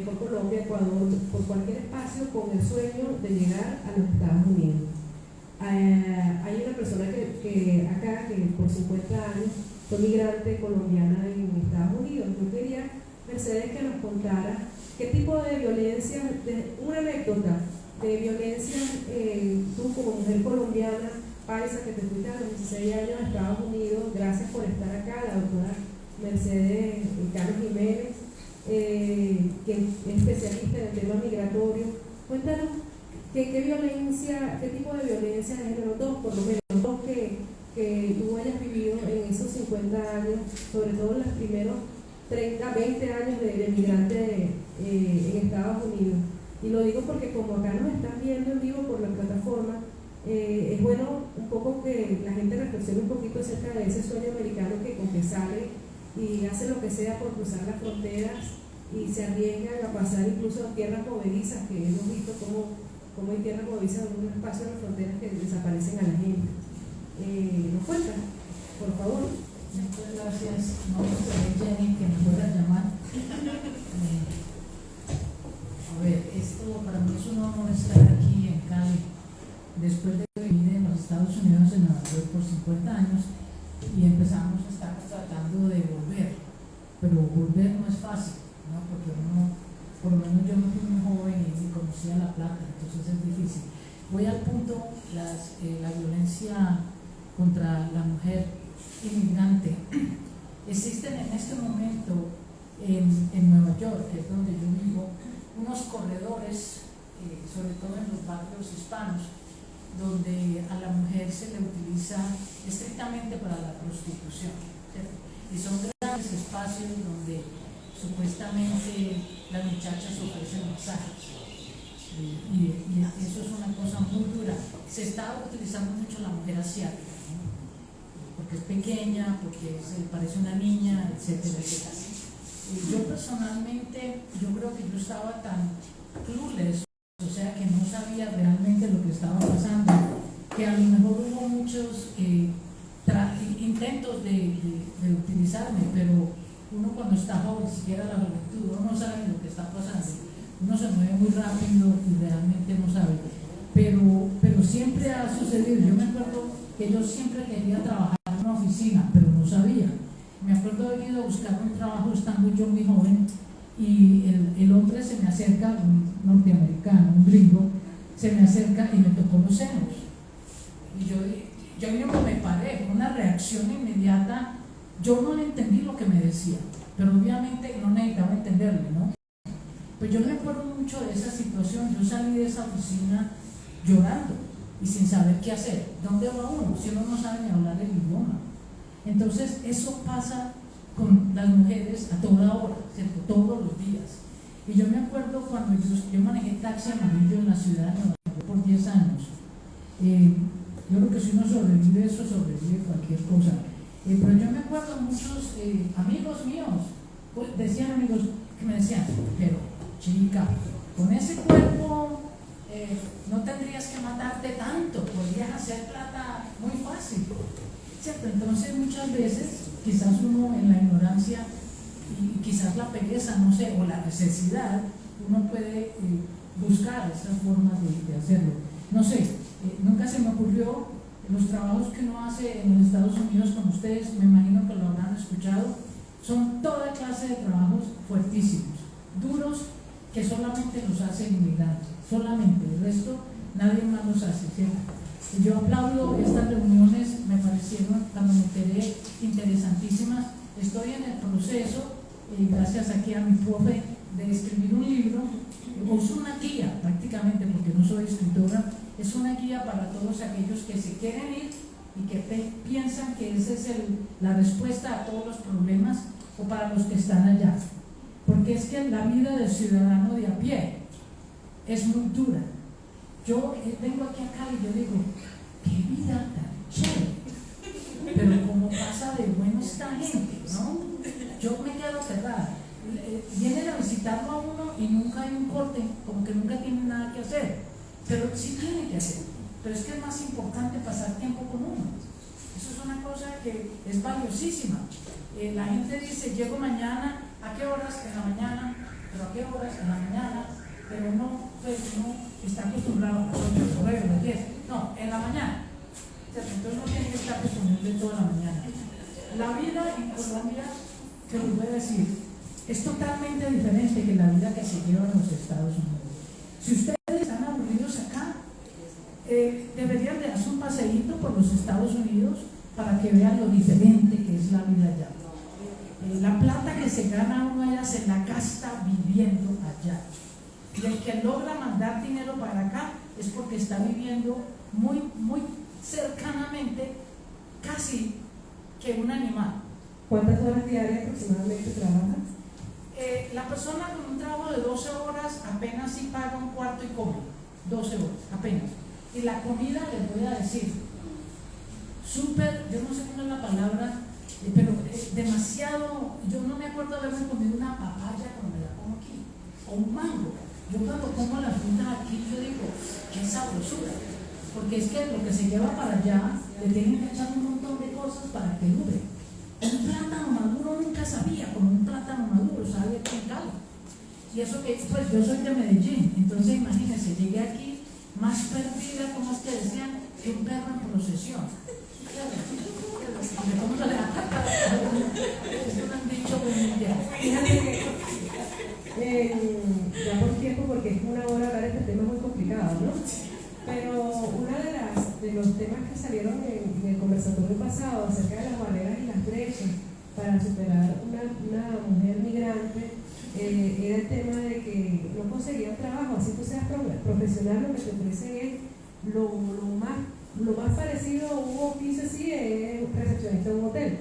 por Colombia, Ecuador, por cualquier espacio, con el sueño de llegar a los Estados Unidos. hay una persona que acá, que por 50 años fue migrante colombiana en Estados Unidos. Yo quería, Mercedes, que nos contara qué tipo de violencia, una anécdota de violencia, tú como mujer colombiana, paisa, que te fuiste a los 16 años a Estados Unidos, gracias por estar acá, la doctora Mercedes Carlos Jiménez, que es especialista en el tema migratorio. Cuéntanos qué violencia, qué tipo de violencia de género, dos, por lo menos, dos que tú hayas vivido en esos 50 años, sobre todo en los primeros 30, 20 años de migrante en Estados Unidos. Y lo digo porque como acá nos están viendo en vivo por la plataforma, es bueno un poco que la gente reflexione un poquito acerca de ese sueño americano que con que sale y hace lo que sea por cruzar las fronteras y se arriesgan a pasar incluso a tierras movedizas, que hemos visto cómo hay tierras movedizas en un espacio de las fronteras que desaparecen a la gente. ¿Nos cuentan? Por favor. Muchas gracias. No me Jenny que me pueda llamar. A ver, esto para mí es un honor estar aquí en Cali después de vivir en los Estados Unidos, en Nueva York por 50 años, y estamos tratando de volver, pero volver no es fácil, ¿no? Porque uno, por lo menos yo me fui muy joven y conocía La Plata, entonces es difícil. Voy al punto, la violencia contra la mujer inmigrante. Existen en este momento en Nueva York, que es donde yo vivo, unos corredores, sobre todo en los barrios hispanos, donde a la mujer se le utiliza estrictamente para la prostitución, ¿cierto? Y son grandes espacios donde supuestamente las muchachas ofrecen masajes. Y eso es una cosa muy dura. Se está utilizando mucho la mujer asiática, ¿no? Porque es pequeña, porque se parece una niña, etcétera, etcétera. Yo personalmente, yo creo que yo estaba tan clueless, o sea que no sabía realmente lo que estaba pasando, que a lo mejor hubo muchos intentos de utilizarme, pero uno cuando está joven, siquiera la juventud, uno no sabe lo que está pasando, uno se mueve muy rápido y realmente no sabe, pero siempre ha sucedido. Yo me acuerdo que yo siempre quería trabajar en una oficina, pero no sabía. Me acuerdo de haber ido a buscar un trabajo estando yo muy joven y el hombre se me acerca, un norteamericano, un gringo, se me acerca y me tocó los senos. Y yo mismo me paré, con una reacción inmediata. Yo no le entendí lo que me decía, pero obviamente no necesitaba entenderle, ¿no? Pues yo me acuerdo mucho de esa situación. Yo salí de esa oficina llorando y sin saber qué hacer. ¿Dónde va uno si uno no sabe ni hablar el idioma? Entonces eso pasa con las mujeres a toda hora, ¿cierto? Todos los días. Y yo me acuerdo cuando yo manejé taxi amarillo en la ciudad de Nueva York por 10 años. Yo creo que si uno sobrevive eso, sobrevive cualquier cosa. Pero yo me acuerdo muchos amigos míos, pues, decían amigos que me decían, pero chica, con ese cuerpo no tendrías que matarte tanto, podrías hacer plata muy fácil, ¿cierto? Entonces muchas veces, quizás uno en la ignorancia y quizás la pereza, no sé, o la necesidad, uno puede buscar esas formas de hacerlo. No sé, nunca se me ocurrió. Los trabajos que uno hace en los Estados Unidos, como ustedes me imagino que lo habrán escuchado, son toda clase de trabajos fuertísimos, duros, que solamente los hacen inmigrantes, solamente, el resto nadie más los hace, ¿cierto? Yo aplaudo estas reuniones, me parecieron, cuando me enteré, interesantísimas. Estoy en el proceso, gracias aquí a mi profe, de escribir un libro, o es una guía prácticamente, porque no soy escritora, es una guía para todos aquellos que se quieren ir y que piensan que esa es la respuesta a todos los problemas, o para los que están allá. Porque es que la vida del ciudadano de a pie es muy dura. Yo vengo aquí a Cali y yo digo, qué vida tan chévere, pero como pasa de bueno esta gente, ¿no? Yo me quedo aterrada. Vienen a visitarlo a uno y nunca hay un corte, como que nunca tienen nada que hacer, pero sí tienen que hacer. Pero es que es más importante pasar tiempo con uno. Eso es una cosa que es valiosísima. La gente dice, llego mañana, ¿a qué horas? En la mañana, pero ¿a qué horas? En la mañana, pero no, pues no está acostumbrado a las 8, a las 10. No, en la mañana. ¿Cierto? Entonces no tiene que estar disponible toda la mañana. La vida en Colombia, que les voy a decir, es totalmente diferente que la vida que se lleva en los Estados Unidos. Si ustedes están aburridos acá, deberían de darse un paseíto por los Estados Unidos para que vean lo diferente que es la vida allá. La plata que se gana uno allá se la gasta viviendo allá. Y el que logra mandar dinero para acá es porque está viviendo muy, muy cercanamente, casi que un animal. ¿Cuántas horas diarias aproximadamente trabaja? La persona con un trabajo de 12 horas apenas sí paga un cuarto y come. 12 horas, apenas. Y la comida, les voy a decir, súper, yo no sé cómo es la palabra, pero demasiado, yo no me acuerdo de haberme comido una papaya como me la como aquí, o un mango. Yo cuando como las frutas aquí, yo digo, qué sabrosura, porque es que lo que se lleva para allá, le tienen que echar un montón de cosas para que dure. Un plátano maduro nunca sabía, como un plátano maduro, sabe con Cali. Y eso que, pues yo soy de Medellín, entonces imagínense, llegué aquí más perdida, como es que decían, que un perro en procesión. ¿Cómo se le da? Eso me han dicho ya. Fíjate que ya por tiempo, porque es una hora hablar de este tema muy complicado, ¿no? Pero uno de los temas que salieron en el conversatorio pasado acerca de las barreras y las brechas para superar una mujer migrante era el tema de que no conseguía trabajo. Así tú seas profesional, lo que te ofrecen es lo más parecido a un oficio, sí, es recepcionista de un hotel,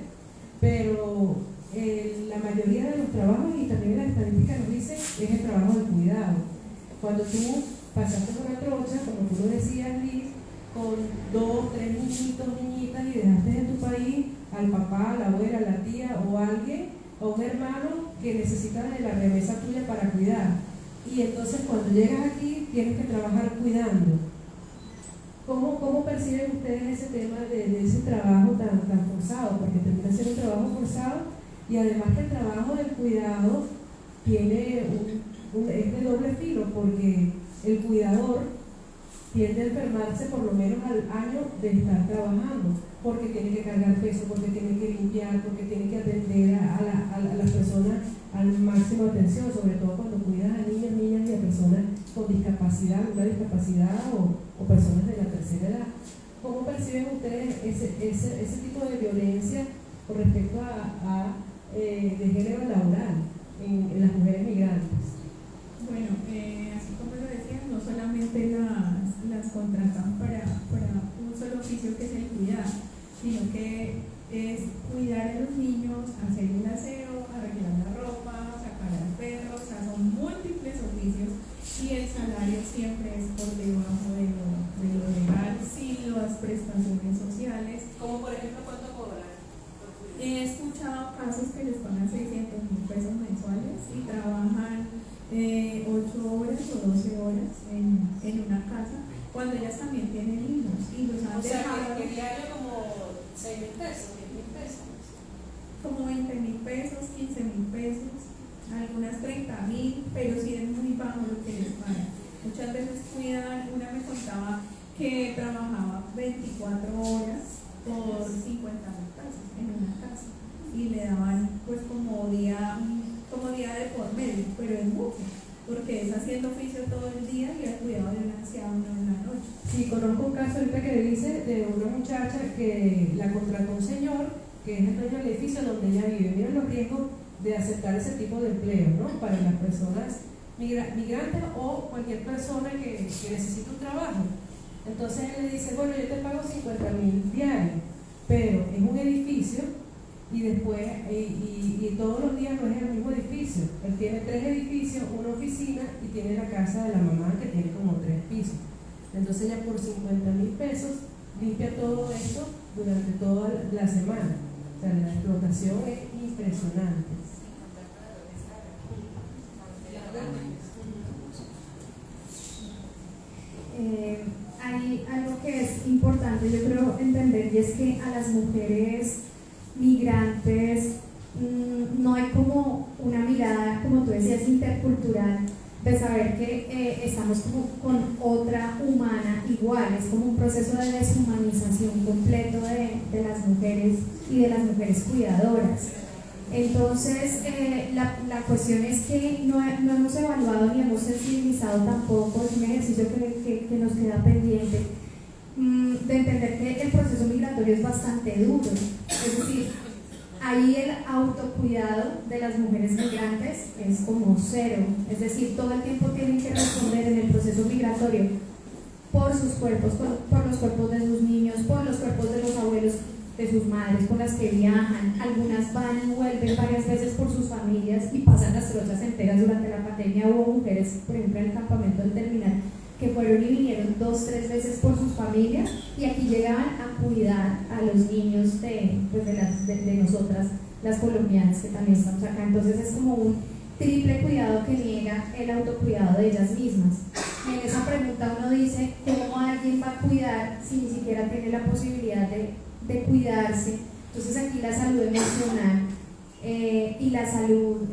pero la mayoría de los trabajos, y también la estadística nos dice, es el trabajo de cuidado. Cuando tú pasaste por una trocha, como tú lo decías, Liz, con 2, 3 niñitos, niñitas, y dejaste en tu país al papá, a la abuela, a la tía o alguien, o un hermano que necesita de la remesa tuya para cuidar. Y entonces cuando llegas aquí tienes que trabajar cuidando. ¿Cómo perciben ustedes ese tema de ese trabajo tan forzado? Porque termina siendo un trabajo forzado, y además que el trabajo del cuidado tiene es de doble filo, porque el cuidador tiende a enfermarse por lo menos al año de estar trabajando, porque tiene que cargar peso, porque tiene que limpiar, porque tiene que atender a las personas al máximo de atención, sobre todo cuando cuidas a niños, niñas y a personas con discapacidad, una discapacidad o personas de la tercera edad. ¿Cómo perciben ustedes ese tipo de violencia con respecto a de género laboral en las mujeres migrantes? Bueno, así como lo decían, no solamente las contratan para un solo oficio que es el cuidar, sino que es cuidar a los niños, hacer el aseo, arreglar la ropa, sacar al perro, o sea, son múltiples oficios, y el salario siempre es por debajo de lo legal, sin las prestaciones sociales. Como por ejemplo, ¿cuánto cobran? He escuchado casos que les pagan 600.000 pesos mensuales y trabajan 8 horas o 12 horas en una casa, cuando ellas también tienen hijos y los han dejado. Que diario como 6.000 pesos, 10.000 pesos. Como 20.000 pesos, 15.000 pesos, algunas 30.000, pero sí es muy bajo lo que les pagan. Muchas veces cuidan, una me contaba que trabajaba 24 horas por 50.000 pesos en una casa y le daban pues como día de por medio, pero es mucho, porque es haciendo oficio todo el día y el cuidado de un anciano en la noche. Sí, conozco un caso ahorita que dice de una muchacha que la contrató un señor que es el dueño del edificio donde ella vive. Miren los riesgos de aceptar ese tipo de empleo, ¿no? Para las personas migrantes o cualquier persona que necesite un trabajo. Entonces él le dice, bueno, yo te pago 50.000 diarios, pero es un edificio y después, y todos los días no es el mismo edificio. Él tiene 3 edificios, una oficina y tiene la casa de la mamá que tiene como 3 pisos. Entonces ella por 50.000 pesos limpia todo esto durante toda la semana. O sea, la explotación es impresionante. Hay algo que es importante, yo creo, entender, y es que a las mujeres migrantes no hay como una mirada, como tú decías, intercultural de saber que estamos como con otra humana igual, es como un proceso de deshumanización completo de las mujeres y de las mujeres cuidadoras. Entonces, la cuestión es que no hemos evaluado ni hemos sensibilizado tampoco, es un ejercicio que nos queda pendiente, de entender que el proceso migratorio es bastante duro, es decir, ahí el autocuidado de las mujeres migrantes es como cero, es decir, todo el tiempo tienen que responder en el proceso migratorio por sus cuerpos, por los cuerpos de sus niños, por los cuerpos de los abuelos, de sus madres con las que viajan, algunas van y vuelven varias veces por sus familias y pasan las trochas enteras. Durante la pandemia hubo mujeres, por ejemplo en el campamento del terminal, que fueron y vinieron 2-3 veces por sus familias y aquí llegaban a cuidar a los niños de nosotras, las colombianas que también estamos acá. Entonces es como un triple cuidado que niega el autocuidado de ellas mismas. Y en esa pregunta uno dice, ¿cómo alguien va a cuidar si ni siquiera tiene la posibilidad de cuidarse? Entonces aquí la salud emocional y la salud,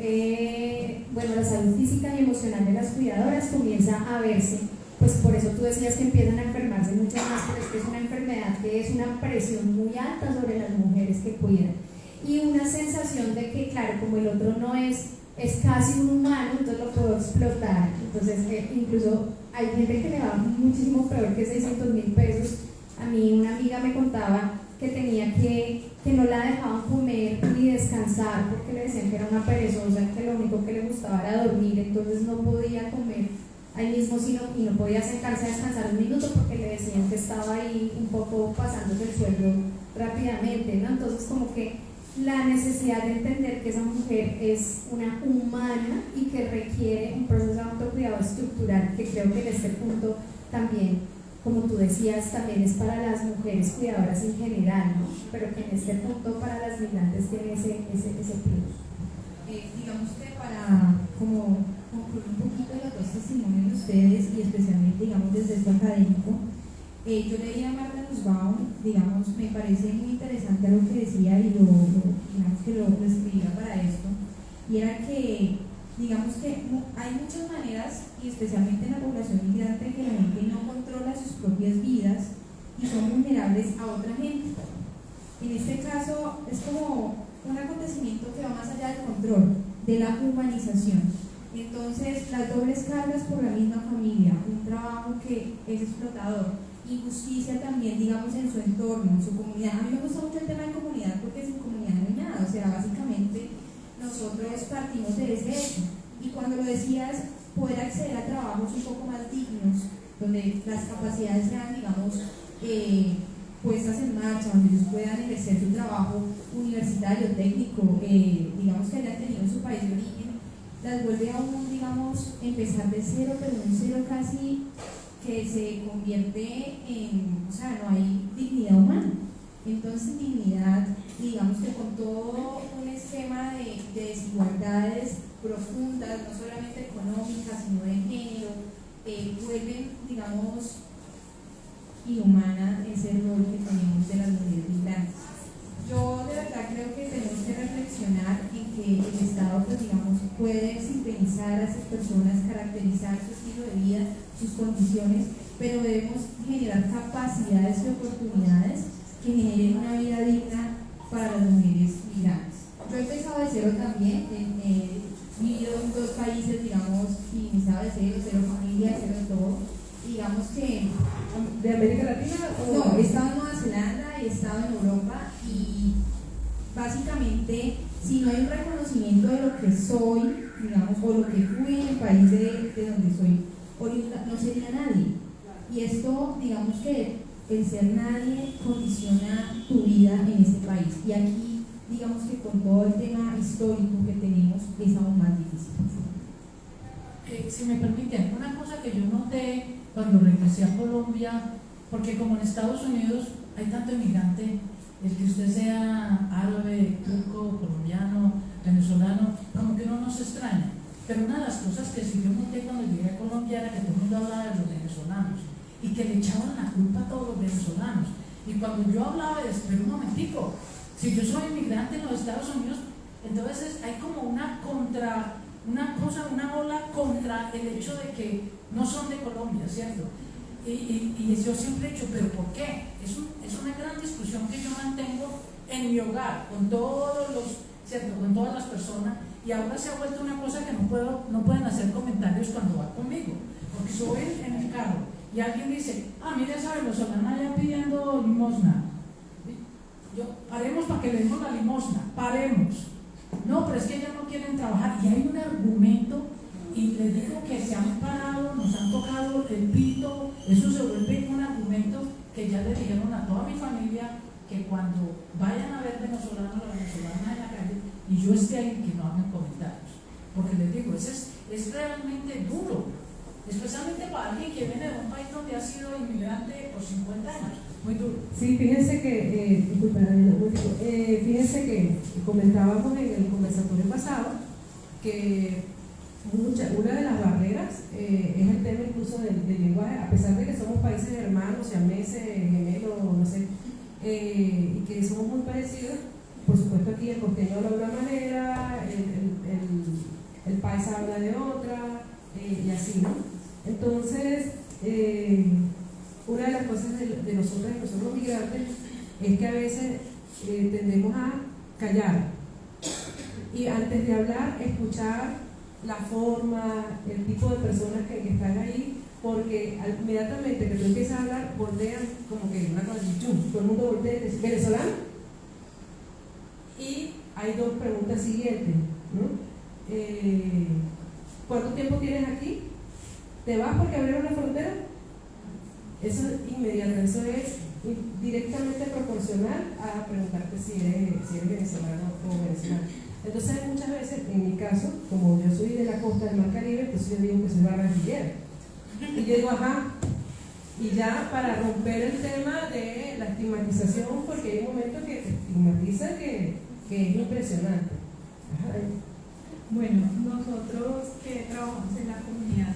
la salud física y emocional de las cuidadoras comienza a verse, pues por eso tú decías que empiezan a enfermarse mucho más, pero es que es una enfermedad que es una presión muy alta sobre las mujeres que cuidan y una sensación de que, claro, como el otro no es casi un humano, entonces lo puedo explotar. Entonces incluso hay gente que le va muchísimo peor que 600.000 pesos. A mí una amiga me contaba que tenía que no la dejaban comer ni descansar porque le decían que era una perezosa, que lo único que le gustaba era dormir, entonces no podía comer ahí mismo y no podía sentarse a descansar un minuto porque le decían que estaba ahí un poco pasándose el sueldo rápidamente, ¿no? Entonces como que la necesidad de entender que esa mujer es una humana y que requiere un proceso de autocuidado estructural, que creo que en este punto también, como tú decías, también es para las mujeres cuidadoras en general, ¿no? Pero que en este punto para las migrantes tiene ese plus. Digamos que para como concluir un poquito los dos testimonios de ustedes y especialmente digamos desde esto académico, yo leía a Marta Nussbaum, digamos, me parece muy interesante lo que decía y digamos que lo escribía para esto, y era que digamos que hay muchas maneras, y especialmente en la población migrante, que la gente no controla sus propias vidas y son vulnerables a otra gente. En este caso es como un acontecimiento que va más allá del control, de la humanización. Entonces, las dobles cargas por la misma familia, un trabajo que es explotador, injusticia también, digamos, en su entorno, en su comunidad. A mí me gusta mucho el tema de comunidad porque sin comunidad no hay nada, o sea, básicamente nosotros partimos de ese hecho. Y cuando lo decías, poder acceder a trabajos un poco más dignos, donde las capacidades sean, digamos, puestas en marcha, donde ellos puedan ejercer su trabajo universitario, técnico, digamos que hayan tenido en su país de origen, las vuelve a uno, digamos, empezar de cero, pero un cero casi que se convierte en, o sea, no hay dignidad humana. Entonces, dignidad, digamos que con todo un esquema de desigualdades profundas, no solamente económicas, sino de género, vuelven, digamos, inhumana ese rol que tenemos de las mujeres migrantes. Yo de verdad creo que tenemos que reflexionar en que el Estado, pues digamos, puede sintonizar a esas personas, caracterizar su estilo de vida, sus condiciones, pero debemos generar capacidades y oportunidades que generen una vida digna para las mujeres migrantes. Yo he empezado de cero también, he vivido en 2 países, digamos, y empezado de cero familia, cero todo. Digamos que... ¿De América Latina? No, he estado en Nueva Zelanda, he estado en Europa y básicamente si no hay un reconocimiento de lo que soy, digamos, o lo que fui en el país de donde soy oriunda, no sería nadie. Y esto, digamos que el ser nadie condiciona tu vida en este país. Y aquí, digamos que con todo el tema histórico que tenemos, es aún más difícil. Si me permiten, una cosa que yo noté cuando regresé a Colombia, porque como en Estados Unidos hay tanto inmigrante, el que usted sea árabe, turco, colombiano, venezolano, como que uno no se extraña. Pero una de las cosas que sí yo noté cuando llegué a Colombia era que todo el mundo hablaba de los venezolanos y que le echaban la culpa a todos los venezolanos. Y cuando yo hablaba de, pero un momentico, si yo soy inmigrante en los Estados Unidos, entonces hay como una una cosa, una ola contra el hecho de que no son de Colombia, ¿cierto? Y yo siempre he dicho, ¿pero por qué? Es una gran discusión que yo mantengo en mi hogar, con todos los, ¿cierto? Con todas las personas, y ahora se ha vuelto una cosa que no pueden hacer comentarios cuando va conmigo, porque suben en el carro y alguien dice, mira esa venezolana allá pidiendo limosna. Paremos para que le demos la limosna, paremos. No, pero es que ellos no quieren trabajar, y hay un argumento, y les digo que se han parado, nos han tocado el pito, eso se vuelve un argumento que ya le dijeron a toda mi familia, que cuando vayan a ver venezolanos o venezolanas en la calle, y yo esté ahí, que no hagan comentarios, porque les digo, es realmente duro, especialmente para alguien que viene de un país donde ha sido inmigrante por 50 años, muy duro. Sí, fíjense que, disculpa, fíjense que comentábamos en el conversatorio pasado que una de las barreras es el tema incluso del lenguaje, a pesar de que somos países hermanos, siameses, gemelos, no sé, y que somos muy parecidos. Por supuesto, aquí el costeño habla de una manera, el paisa habla de otra, y así, ¿no? Entonces, una de las cosas de nosotros los migrantes es que a veces tendemos a callar y antes de hablar escuchar la forma, el tipo de personas que están ahí, porque inmediatamente que tú empiezas a hablar voltean como que una cosa así, todo el mundo voltea y dice, ¿venezolano? Y hay dos preguntas siguientes, ¿no? ¿Cuánto tiempo tienes aquí? ¿Te vas porque abrieron la frontera? Eso es inmediato, eso es directamente proporcional a preguntarte si eres venezolano o venezolano. Entonces muchas veces, en mi caso, como yo soy de la costa del Mar Caribe, entonces yo digo que soy barranquillera. Y yo digo, ajá, y ya para romper el tema de la estigmatización, porque hay un momento que te estigmatiza que es impresionante. Ajá. Bueno, nosotros que trabajamos en la comunidad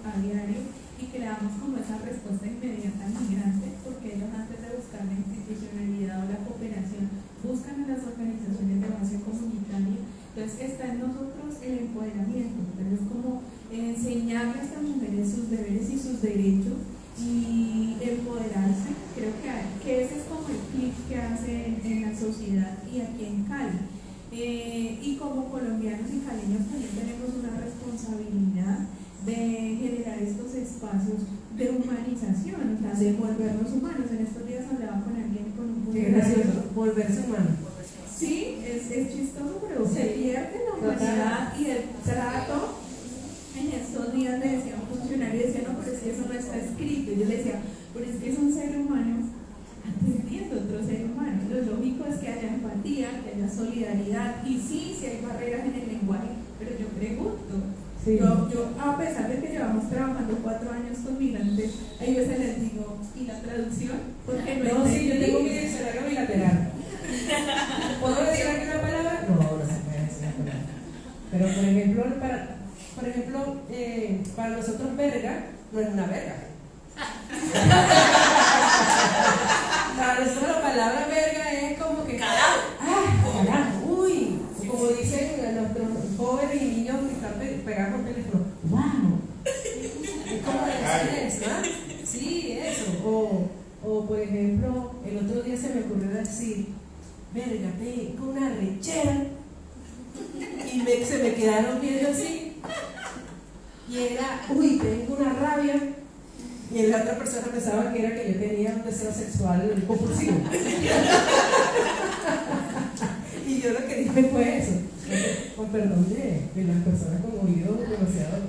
a diario y que le damos como esa respuesta inmediata al migrante, porque ellos antes de buscar la institucionalidad o la cooperación buscan en las organizaciones de base comunitaria. Entonces está en nosotros el empoderamiento, entonces como enseñarle a estas mujeres sus deberes y sus derechos y empoderarse. Creo que ese es como el clic que hace en la sociedad y aquí en Cali. Y como colombianos y caleños también tenemos una responsabilidad de generar estos espacios de humanización, o sea, de volvernos humanos. En estos días hablaba con alguien con un Qué gracioso, volverse humano. Sí, es chistoso, pero se pierde la humanidad y el trato. En estos días le decía a un funcionario, decía, no, pero es que eso no está escrito. Y yo le decía, pero es que es un ser humano atendiendo a otro ser humano. Lo lógico es que haya empatía, que haya solidaridad, y sí, si hay barreras en el lenguaje, pero yo pregunto. Sí. Yo, a pesar de que llevamos trabajando 4 años con migrantes, hay veces les digo, ¿y la traducción? Porque no, sí, yo tengo mi diccionario bilateral. ¿Puedo decir aquí una palabra? No se puede decir una palabra. Pero por ejemplo, para nosotros verga no es una verga. Para nosotros la palabra verga es como que carajo, uy, como dicen nuestros jóvenes y niños que están pegados con teléfono, wow, es como decir eso, ¿no? Sí, eso. O por ejemplo, el otro día se me ocurrió decir, verga, tengo una rechera, y se me quedaron viendo así, y era, uy, tengo una rabia. Y la otra persona pensaba que era que yo tenía un deseo sexual compulsivo. Y yo lo que dije fue eso. Con perdón de las personas con oído demasiado.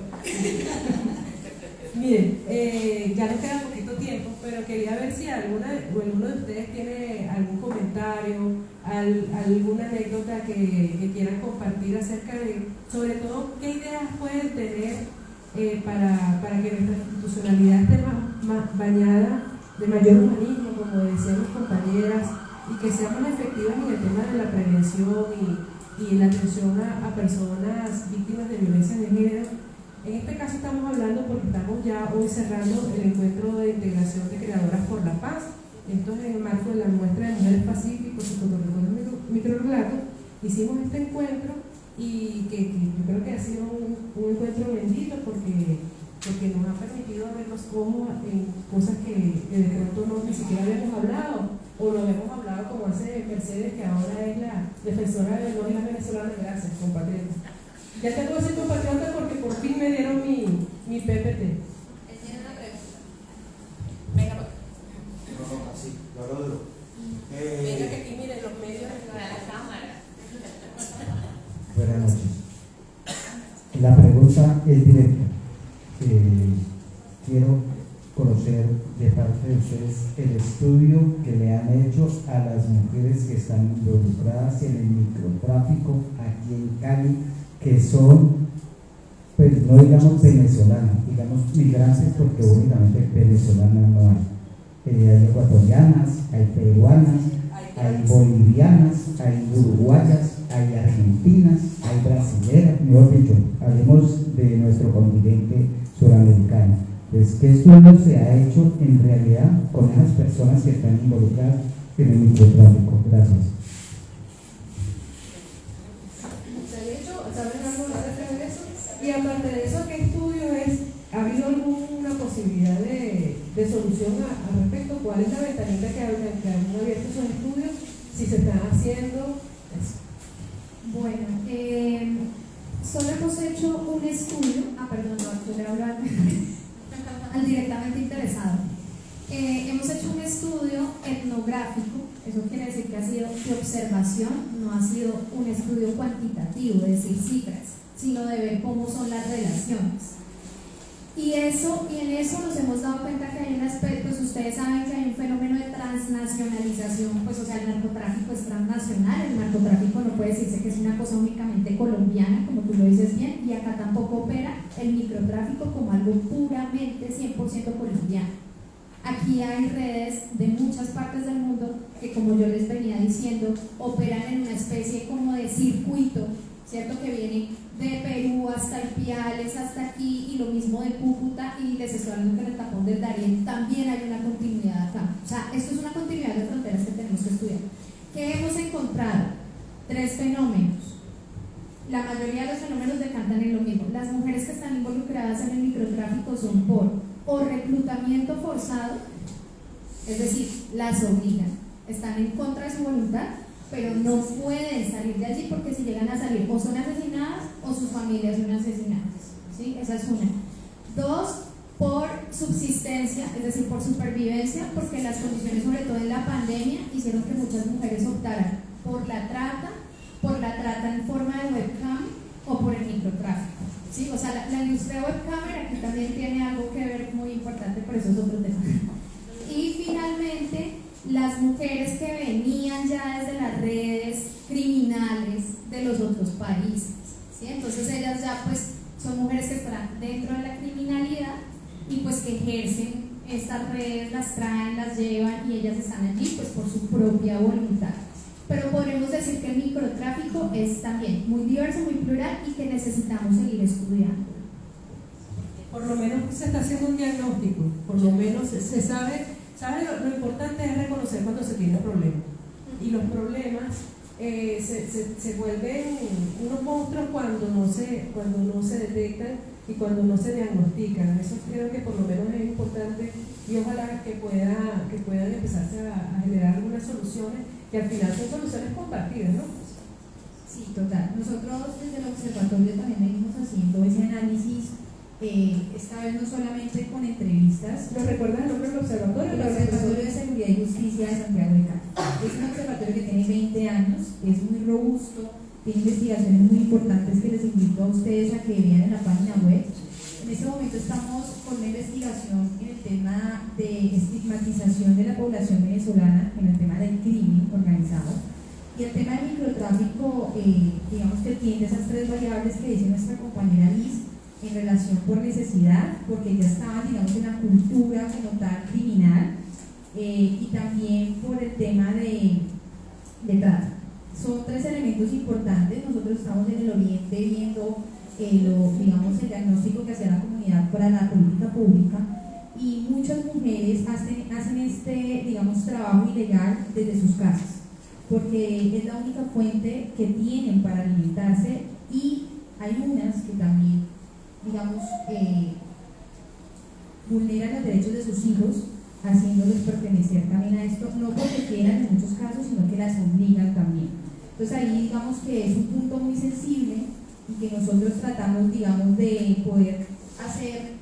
Miren, ya nos queda poquito tiempo, pero quería ver si alguno de ustedes tiene algún comentario, alguna anécdota que quieran compartir acerca de, sobre todo, qué ideas pueden tener para que nuestra institucionalidad esté más bañada de mayor humanismo, como decían mis compañeras, y que seamos efectivas en el tema de la prevención y la atención a personas víctimas de violencia de género. En este caso estamos hablando porque estamos ya hoy cerrando el encuentro de integración de creadoras por la paz. Esto es en el marco de la muestra de Mujeres Pacíficos y Puerto Rico microrelato. Hicimos este encuentro y que yo creo que ha sido un encuentro bendito porque nos ha permitido vernos como en cosas que de pronto no ni siquiera habíamos hablado, o lo habíamos hablado como hace Mercedes, que ahora es la defensora de no es la venezolana. Gracias, compatriota. Ya tengo que ser compatriota porque por fin me dieron mi PPT. Él tiene una pregunta. Venga, pues. No, así, lo duro. Venga, que aquí miren los medios para la cámara. Buenas noches. La pregunta es directa. Quiero conocer de parte de ustedes el estudio que le han hecho a las mujeres que están involucradas en el microtráfico aquí en Cali, que son, pues no digamos venezolanas, digamos migrantes, porque únicamente venezolanas no hay. Hay ecuatorianas, hay peruanas, hay bolivianas, hay uruguayas, hay argentinas, hay brasileras, mejor dicho, hablemos de nuestro continente suramericano. Pues, ¿qué estudio se ha hecho en realidad con esas personas que están involucradas en el microtráfico? Gracias. ¿Se ha hecho? ¿Saben algo acerca de eso? Y aparte de eso, ¿qué estudio es? ¿Ha habido alguna posibilidad de solución al respecto? ¿Cuál es la ventanita que han abierto esos estudios? Si se están haciendo eso. Bueno, solo hemos hecho un estudio, perdón, no, yo le hablo al directamente interesado. Hemos hecho un estudio etnográfico, eso quiere decir que ha sido de observación, no ha sido un estudio cuantitativo, de decir cifras, sino de ver cómo son las relaciones. Y en eso nos hemos dado cuenta que hay un aspecto, pues ustedes saben que hay un fenómeno de transnacionalización, pues o sea, el narcotráfico es transnacional, el narcotráfico no puede decirse que es una cosa únicamente colombiana, como tú lo dices bien, y acá tampoco opera el microtráfico como algo puramente 100% colombiano. Aquí hay redes de muchas partes del mundo que, como yo les venía diciendo, operan en una especie como de circuito, ¿cierto? Que viene de Perú hasta Ipiales, hasta aquí, y lo mismo de Cúcuta, y les estoy hablando que en el tapón del Darién también hay una continuidad acá. O sea, esto es una continuidad de fronteras que tenemos que estudiar. ¿Qué hemos encontrado? 3 fenómenos. La mayoría de los fenómenos decantan en lo mismo. Las mujeres que están involucradas en el microtráfico son por o reclutamiento forzado, es decir, las obligan, están en contra de su voluntad, pero no pueden salir de allí porque si llegan a salir o son asesinadas o sus familias son asesinadas, ¿sí? Esa es una. 2, por subsistencia, es decir, por supervivencia, porque las condiciones, sobre todo en la pandemia, hicieron que muchas mujeres optaran por la trata en forma de webcam o por el microtráfico, ¿sí? O sea, la industria webcamer aquí también tiene algo que ver muy importante, pero eso es otro tema. Y finalmente, las mujeres que venían ya desde las redes criminales de los otros países, ¿sí? Entonces ellas ya pues son mujeres que están dentro de la criminalidad y pues que ejercen estas redes, las traen, las llevan y ellas están allí pues por su propia voluntad. Pero podemos decir que el microtráfico es también muy diverso, muy plural y que necesitamos seguir estudiando. Por lo menos se está haciendo un diagnóstico, por lo menos se sabe lo importante es reconocer cuando se tiene problemas. Y los problemas se vuelven unos monstruos cuando no se detectan y cuando no se diagnostican. Eso creo que por lo menos es importante y ojalá que puedan empezarse a generar algunas soluciones que al final son soluciones compartidas, ¿no? Sí, total. Nosotros desde el observatorio también venimos haciendo ese análisis, esta vez no solamente con entrevistas. ¿Nos recuerdas el nombre del observatorio? El Observatorio de Seguridad y Justicia de Santiago de Cali. Es un observatorio que tiene 20 años, es muy robusto, tiene investigaciones muy importantes que les invito a ustedes a que vean en la página web. En este momento estamos con una investigación en el tema de estigmatización de la población venezolana, en el tema del crimen organizado. Y el tema del microtráfico, digamos que tiene esas 3 variables que dice nuestra compañera Liz, en relación por necesidad, porque ya estaban, digamos, en la cultura como tal criminal, y también por el tema de trata. Son 3 elementos importantes. Nosotros estamos en el oriente viendo digamos, el diagnóstico que hacía la comunidad para la política pública, y muchas mujeres hacen este, digamos, trabajo ilegal desde sus casas, porque es la única fuente que tienen para alimentarse y hay unas que también, digamos, vulneran los derechos de sus hijos, haciéndoles pertenecer también a esto, no porque quieran en muchos casos, sino que las obligan también. Entonces ahí digamos que es un punto muy sensible y que nosotros tratamos, digamos, de poder hacer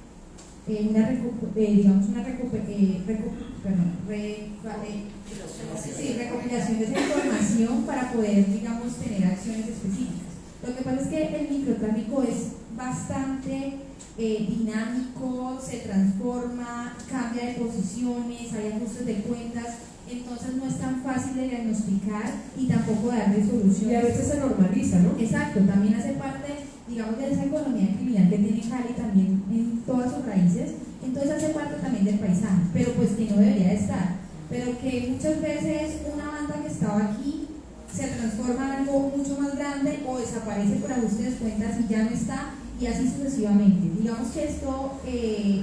recopilación de esa información para poder, digamos, tener acciones específicas. Lo que pasa es que el microtráfico es bastante dinámico, se transforma, cambia de posiciones, hay ajustes de cuentas, entonces no es tan fácil de diagnosticar y tampoco darle soluciones. Y a veces se normaliza, ¿no? Exacto, también hace parte, digamos, de esa economía criminal que tiene Cali también en todas sus raíces, entonces hace parte también del paisaje, pero pues que no debería de estar, pero que muchas veces una banda que estaba aquí se transforma en algo mucho más grande o desaparece por ajuste de cuentas y ya no está, y así sucesivamente. Digamos que esto,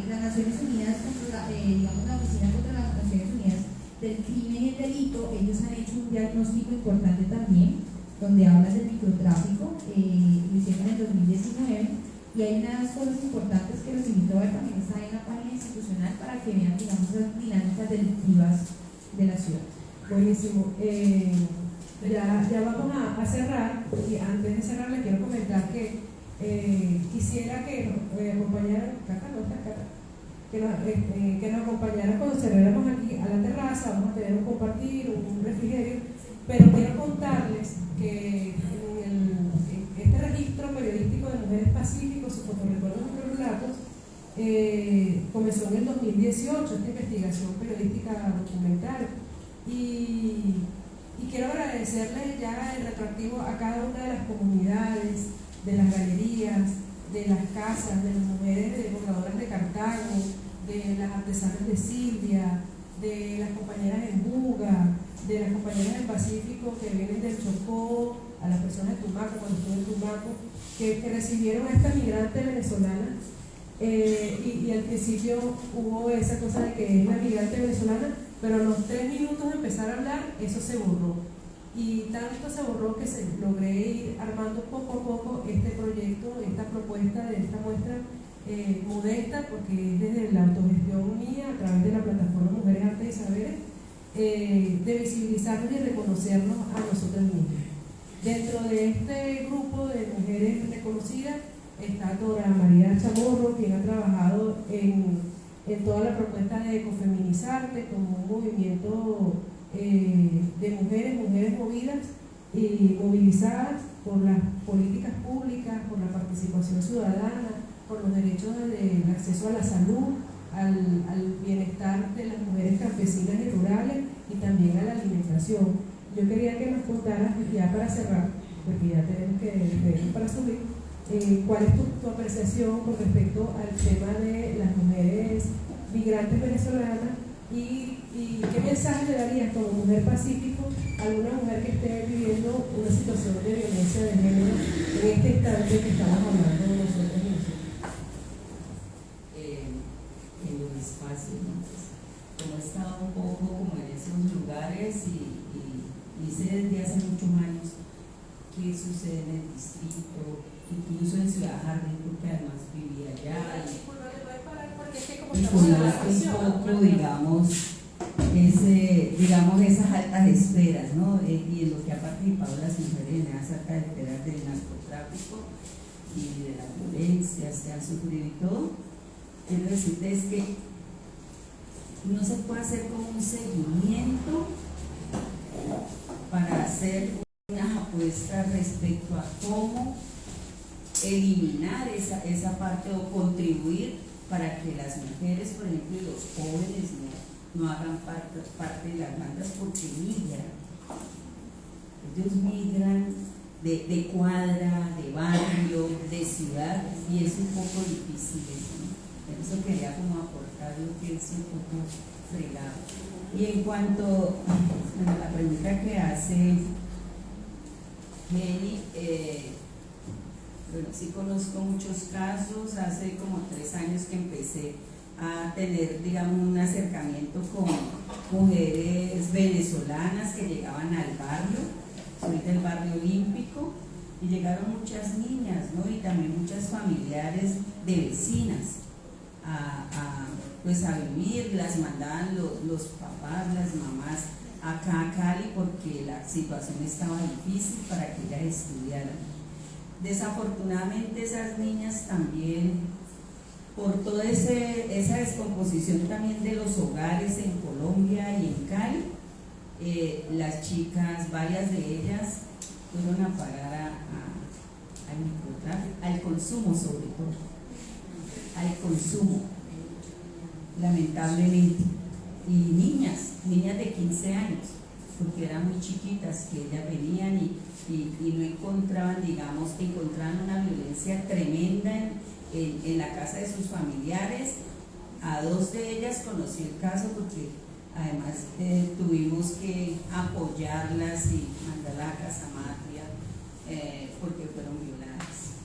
las Naciones Unidas, digamos la Oficina contra las Naciones Unidas del Crimen y el Delito, ellos han hecho un diagnóstico importante también, donde hablan del microtráfico, lo hicieron en 2019, y hay unas cosas importantes que los invito a ver, también está en la página institucional para que vean, digamos, las dinámicas delictivas de la ciudad. Buenísimo. Ya vamos a cerrar, y antes de cerrar les quiero comentar que quisiera que nos acompañaran, que nos acompañaran cuando cerráramos aquí a la terraza. Vamos a tener un compartir, un refrigerio, pero quiero contarles que en este registro periodístico de Mujeres Pacíficos, sus fotorrecuerdos y relatos, comenzó en el 2018 esta investigación periodística documental, y quiero agradecerles ya el retroactivo a cada una de las comunidades, de las galerías, de las casas, de las mujeres de bordadoras de Cartago, de las artesanas de Silvia, de las compañeras en Buga, de las compañeras del Pacífico que vienen del Chocó, a las personas de Tumaco, cuando estuve en Tumaco, que recibieron a esta migrante venezolana, y al principio hubo esa cosa de que es la migrante venezolana, pero a los 3 minutos de empezar a hablar, eso se borró. Y tanto se borró que logré ir armando poco a poco este proyecto, esta propuesta de esta muestra modesta, porque es desde la autogestión mía, a través de la plataforma Mujeres, Artes y Saberes, de visibilizarnos y reconocernos a nosotras mismas. Dentro de este grupo de mujeres reconocidas está Dora María Chamorro, quien ha trabajado en toda la propuesta de Ecofeminizarte como un movimiento de mujeres movidas y movilizadas por las políticas públicas, por la participación ciudadana, por los derechos del acceso a la salud, al bienestar de las mujeres campesinas y rurales, y también a la alimentación. Yo quería que nos contaras, ya para cerrar, porque ya tenemos que ver para subir, cuál es tu apreciación con respecto al tema de las mujeres migrantes venezolanas, y qué mensaje le darías como mujer pacífico a alguna mujer que esté viviendo una situación de violencia de género en este instante que estamos hablando de nosotros mismos. En los espacios, ¿no? Como he estado un poco como en esos lugares y sé desde hace muchos años qué sucede en el distrito, incluso en Ciudad Jardín, porque además vivía allá y conozco un poco, digamos, esas altas esferas, ¿no? Y en lo que ha participado las mujeres en esas altas esferas del narcotráfico y de la violencia que han sufrido y todo. Quiero decirles que no se puede hacer como un seguimiento para hacer unas apuestas respecto a cómo eliminar esa parte o contribuir para que las mujeres, por ejemplo, y los jóvenes no hagan parte de las bandas, porque migran. Ellos migran de cuadra, de barrio, de ciudad, y es un poco difícil eso, ¿no? Eso quería como aportar lo que es un poco fregado. Y en cuanto a la pregunta que hace Jenny, bueno, sí conozco muchos casos. Hace como 3 años que empecé a tener, digamos, un acercamiento con mujeres venezolanas que llegaban al barrio, soy del barrio olímpico, y llegaron muchas niñas, ¿no? Y también muchas familiares de vecinas pues a vivir, las mandaban los papás, las mamás acá a Cali porque la situación estaba difícil para que ellas estudiaran. Desafortunadamente esas niñas también, por toda esa descomposición también de los hogares en Colombia y en Cali, las chicas, varias de ellas, fueron a parar al microtráfico, al consumo sobre todo, al consumo, lamentablemente. Y niñas de 15 años, porque eran muy chiquitas, que ellas venían y no encontraban, digamos, encontraban una violencia tremenda en la casa de sus familiares. A 2 de ellas conocí el caso porque además tuvimos que apoyarlas y mandarlas a casa matria porque fueron violadas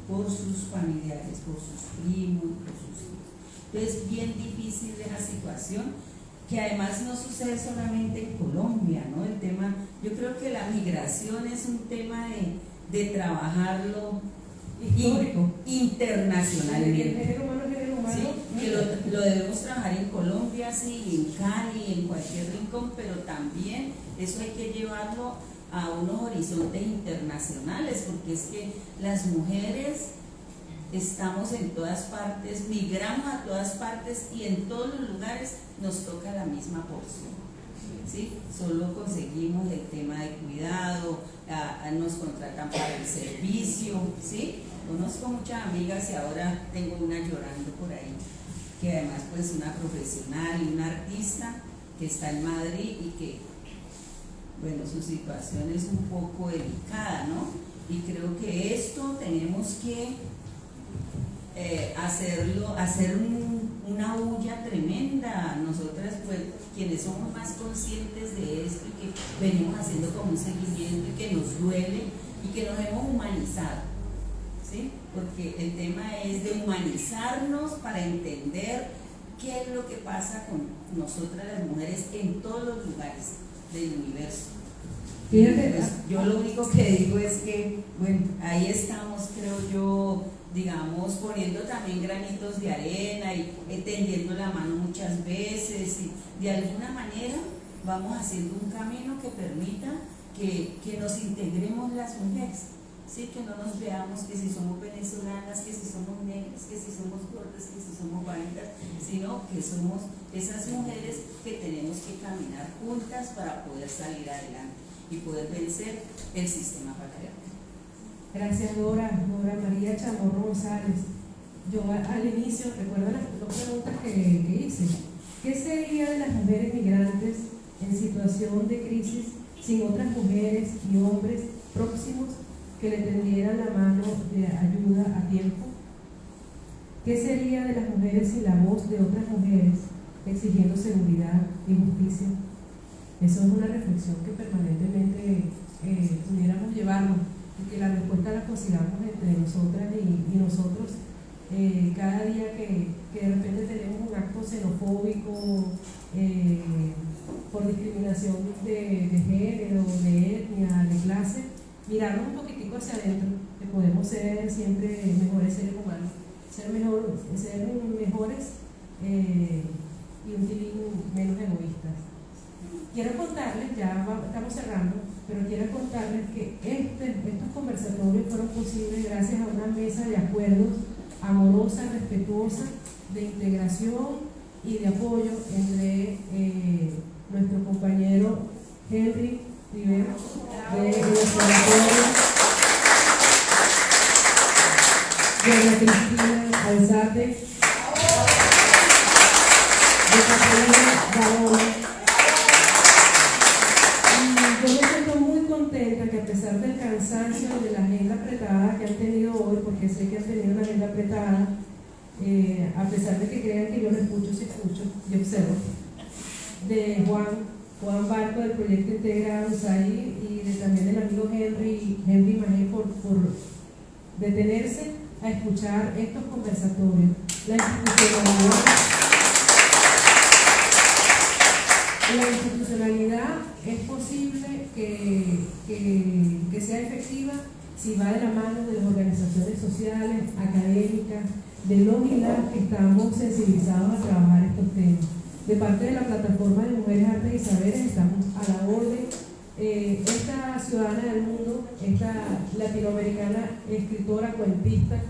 por sus familiares, por sus primos, por sus hijos. Entonces, bien difícil esa situación, que además no sucede solamente en Colombia, ¿no? El tema, yo creo que la migración es un tema de trabajarlo internacionalmente. Sí, que lo debemos trabajar en Colombia, sí, en Cali, en cualquier rincón, pero también eso hay que llevarlo a unos horizontes internacionales, porque es que las mujeres estamos en todas partes, migramos a todas partes y en todos los lugares nos toca la misma porción, ¿sí? Solo conseguimos el tema de cuidado, nos contratan para el servicio, ¿sí? Conozco muchas amigas y ahora tengo una llorando por ahí, que además pues una profesional y una artista que está en Madrid y que, bueno, su situación es un poco delicada, ¿no? Y creo que esto tenemos que hacer una bulla tremenda. Nosotras, pues, quienes somos más conscientes de esto y que venimos haciendo como un seguimiento y que nos duele y que nos hemos humanizado, ¿sí? Porque el tema es de humanizarnos para entender qué es lo que pasa con nosotras las mujeres en todos los lugares del universo. Fíjate, pues, yo lo único que digo es que, bueno, ahí estamos, creo yo, digamos, poniendo también granitos de arena y tendiendo la mano muchas veces, y de alguna manera vamos haciendo un camino que permita que nos integremos las mujeres, ¿sí? Que no nos veamos que si somos venezolanas, que si somos negras, que si somos gordas, que si somos bonitas, sino que somos esas mujeres que tenemos que caminar juntas para poder salir adelante y poder vencer el sistema patriarcal. Gracias, Dora María Chamorro González. Yo al inicio, recuerdo las 2 preguntas que hice. ¿Qué sería de las mujeres migrantes en situación de crisis sin otras mujeres y hombres próximos que le tendieran la mano de ayuda a tiempo? ¿Qué sería de las mujeres sin la voz de otras mujeres exigiendo seguridad y justicia? Eso es una reflexión que permanentemente pudiéramos llevarnos, y que la respuesta la consigamos entre nosotras y nosotros cada día que de repente tenemos un acto xenofóbico por discriminación de género, de etnia, de clase, mirarnos un poquitico hacia adentro, que podemos ser siempre mejores seres humanos, ser mejores y un tilín menos egoístas. Quiero contarles, ya estamos cerrando, pero quiero contarles que estos conversatorios fueron posibles gracias a una mesa de acuerdos amorosa, respetuosa, de integración y de apoyo entre nuestro compañero Henry Rivera de Observatorio, Doña Cristina Alzate, de Catalina Barón. Yo me siento muy contenta que, a pesar del cansancio y de la agenda apretada que han tenido hoy, porque sé que han tenido una agenda apretada, a pesar de que crean que yo no escucho, sí escucho y observo, de Juan Barco del proyecto Integra USAID y también del amigo Henry Magé por detenerse a escuchar estos conversatorios. La institucionalidad es posible que sea efectiva si va de la mano de las organizaciones sociales, académicas, de los y las que estamos sensibilizados a trabajar estos temas. De parte de la plataforma de Mujeres, Artes y Saberes estamos a la orden. Esta ciudadana del mundo, esta latinoamericana escritora, cuentista,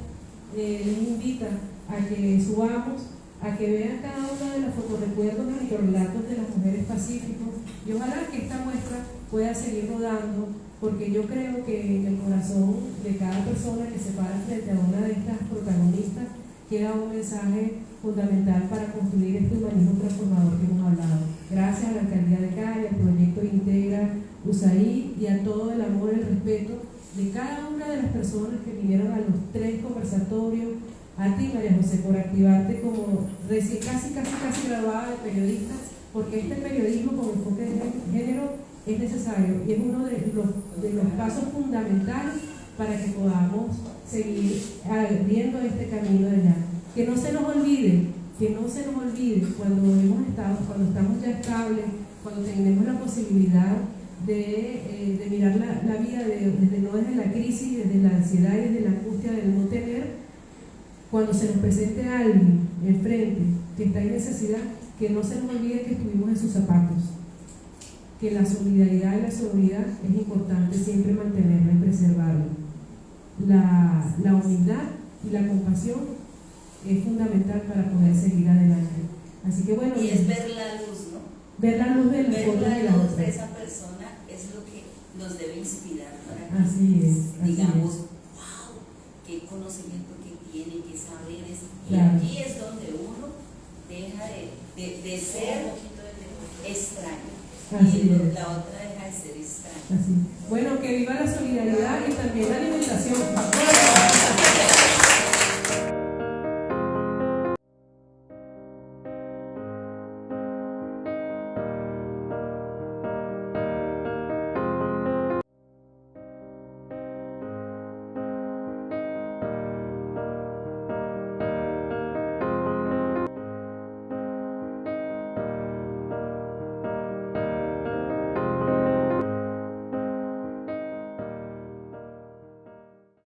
les invita a que subamos, a que vean cada uno de los fotorrecuerdos y microrelatos de las mujeres pacíficos, y ojalá que esta muestra pueda seguir rodando, porque yo creo que en el corazón de cada persona que se para frente a una de estas protagonistas queda un mensaje fundamental para construir este humanismo transformador que hemos hablado. Gracias a la Alcaldía de Cali, al proyecto Integra USAID y a todo el amor y el respeto de cada una de las personas que vinieron a los 3 conversatorios, a ti, María José, por activarte como casi graduada de periodista, porque este periodismo con enfoque de género es necesario y es uno de los pasos fundamentales para que podamos seguir abriendo este camino de allá. Que no se nos olvide cuando estamos ya estables, cuando tenemos la posibilidad de mirar la vida no desde la crisis, desde la ansiedad y desde la angustia del no tener, cuando se nos presente alguien enfrente que está en necesidad, que no se nos olvide que estuvimos en sus zapatos, que la solidaridad y la sororidad es importante siempre mantenerla y preservarla. La humildad y la compasión es fundamental para poder seguir adelante. Así que bueno, y es ver la luz, ¿no? Ver la luz de la luz de esa persona es lo que nos debe inspirar para que así es, digamos, wow, qué conocimiento que tiene, qué saberes. Y claro, aquí es donde uno deja de ser extraño. así Y es, la otra deja de ser extraña. así. Bueno, que viva la solidaridad y también la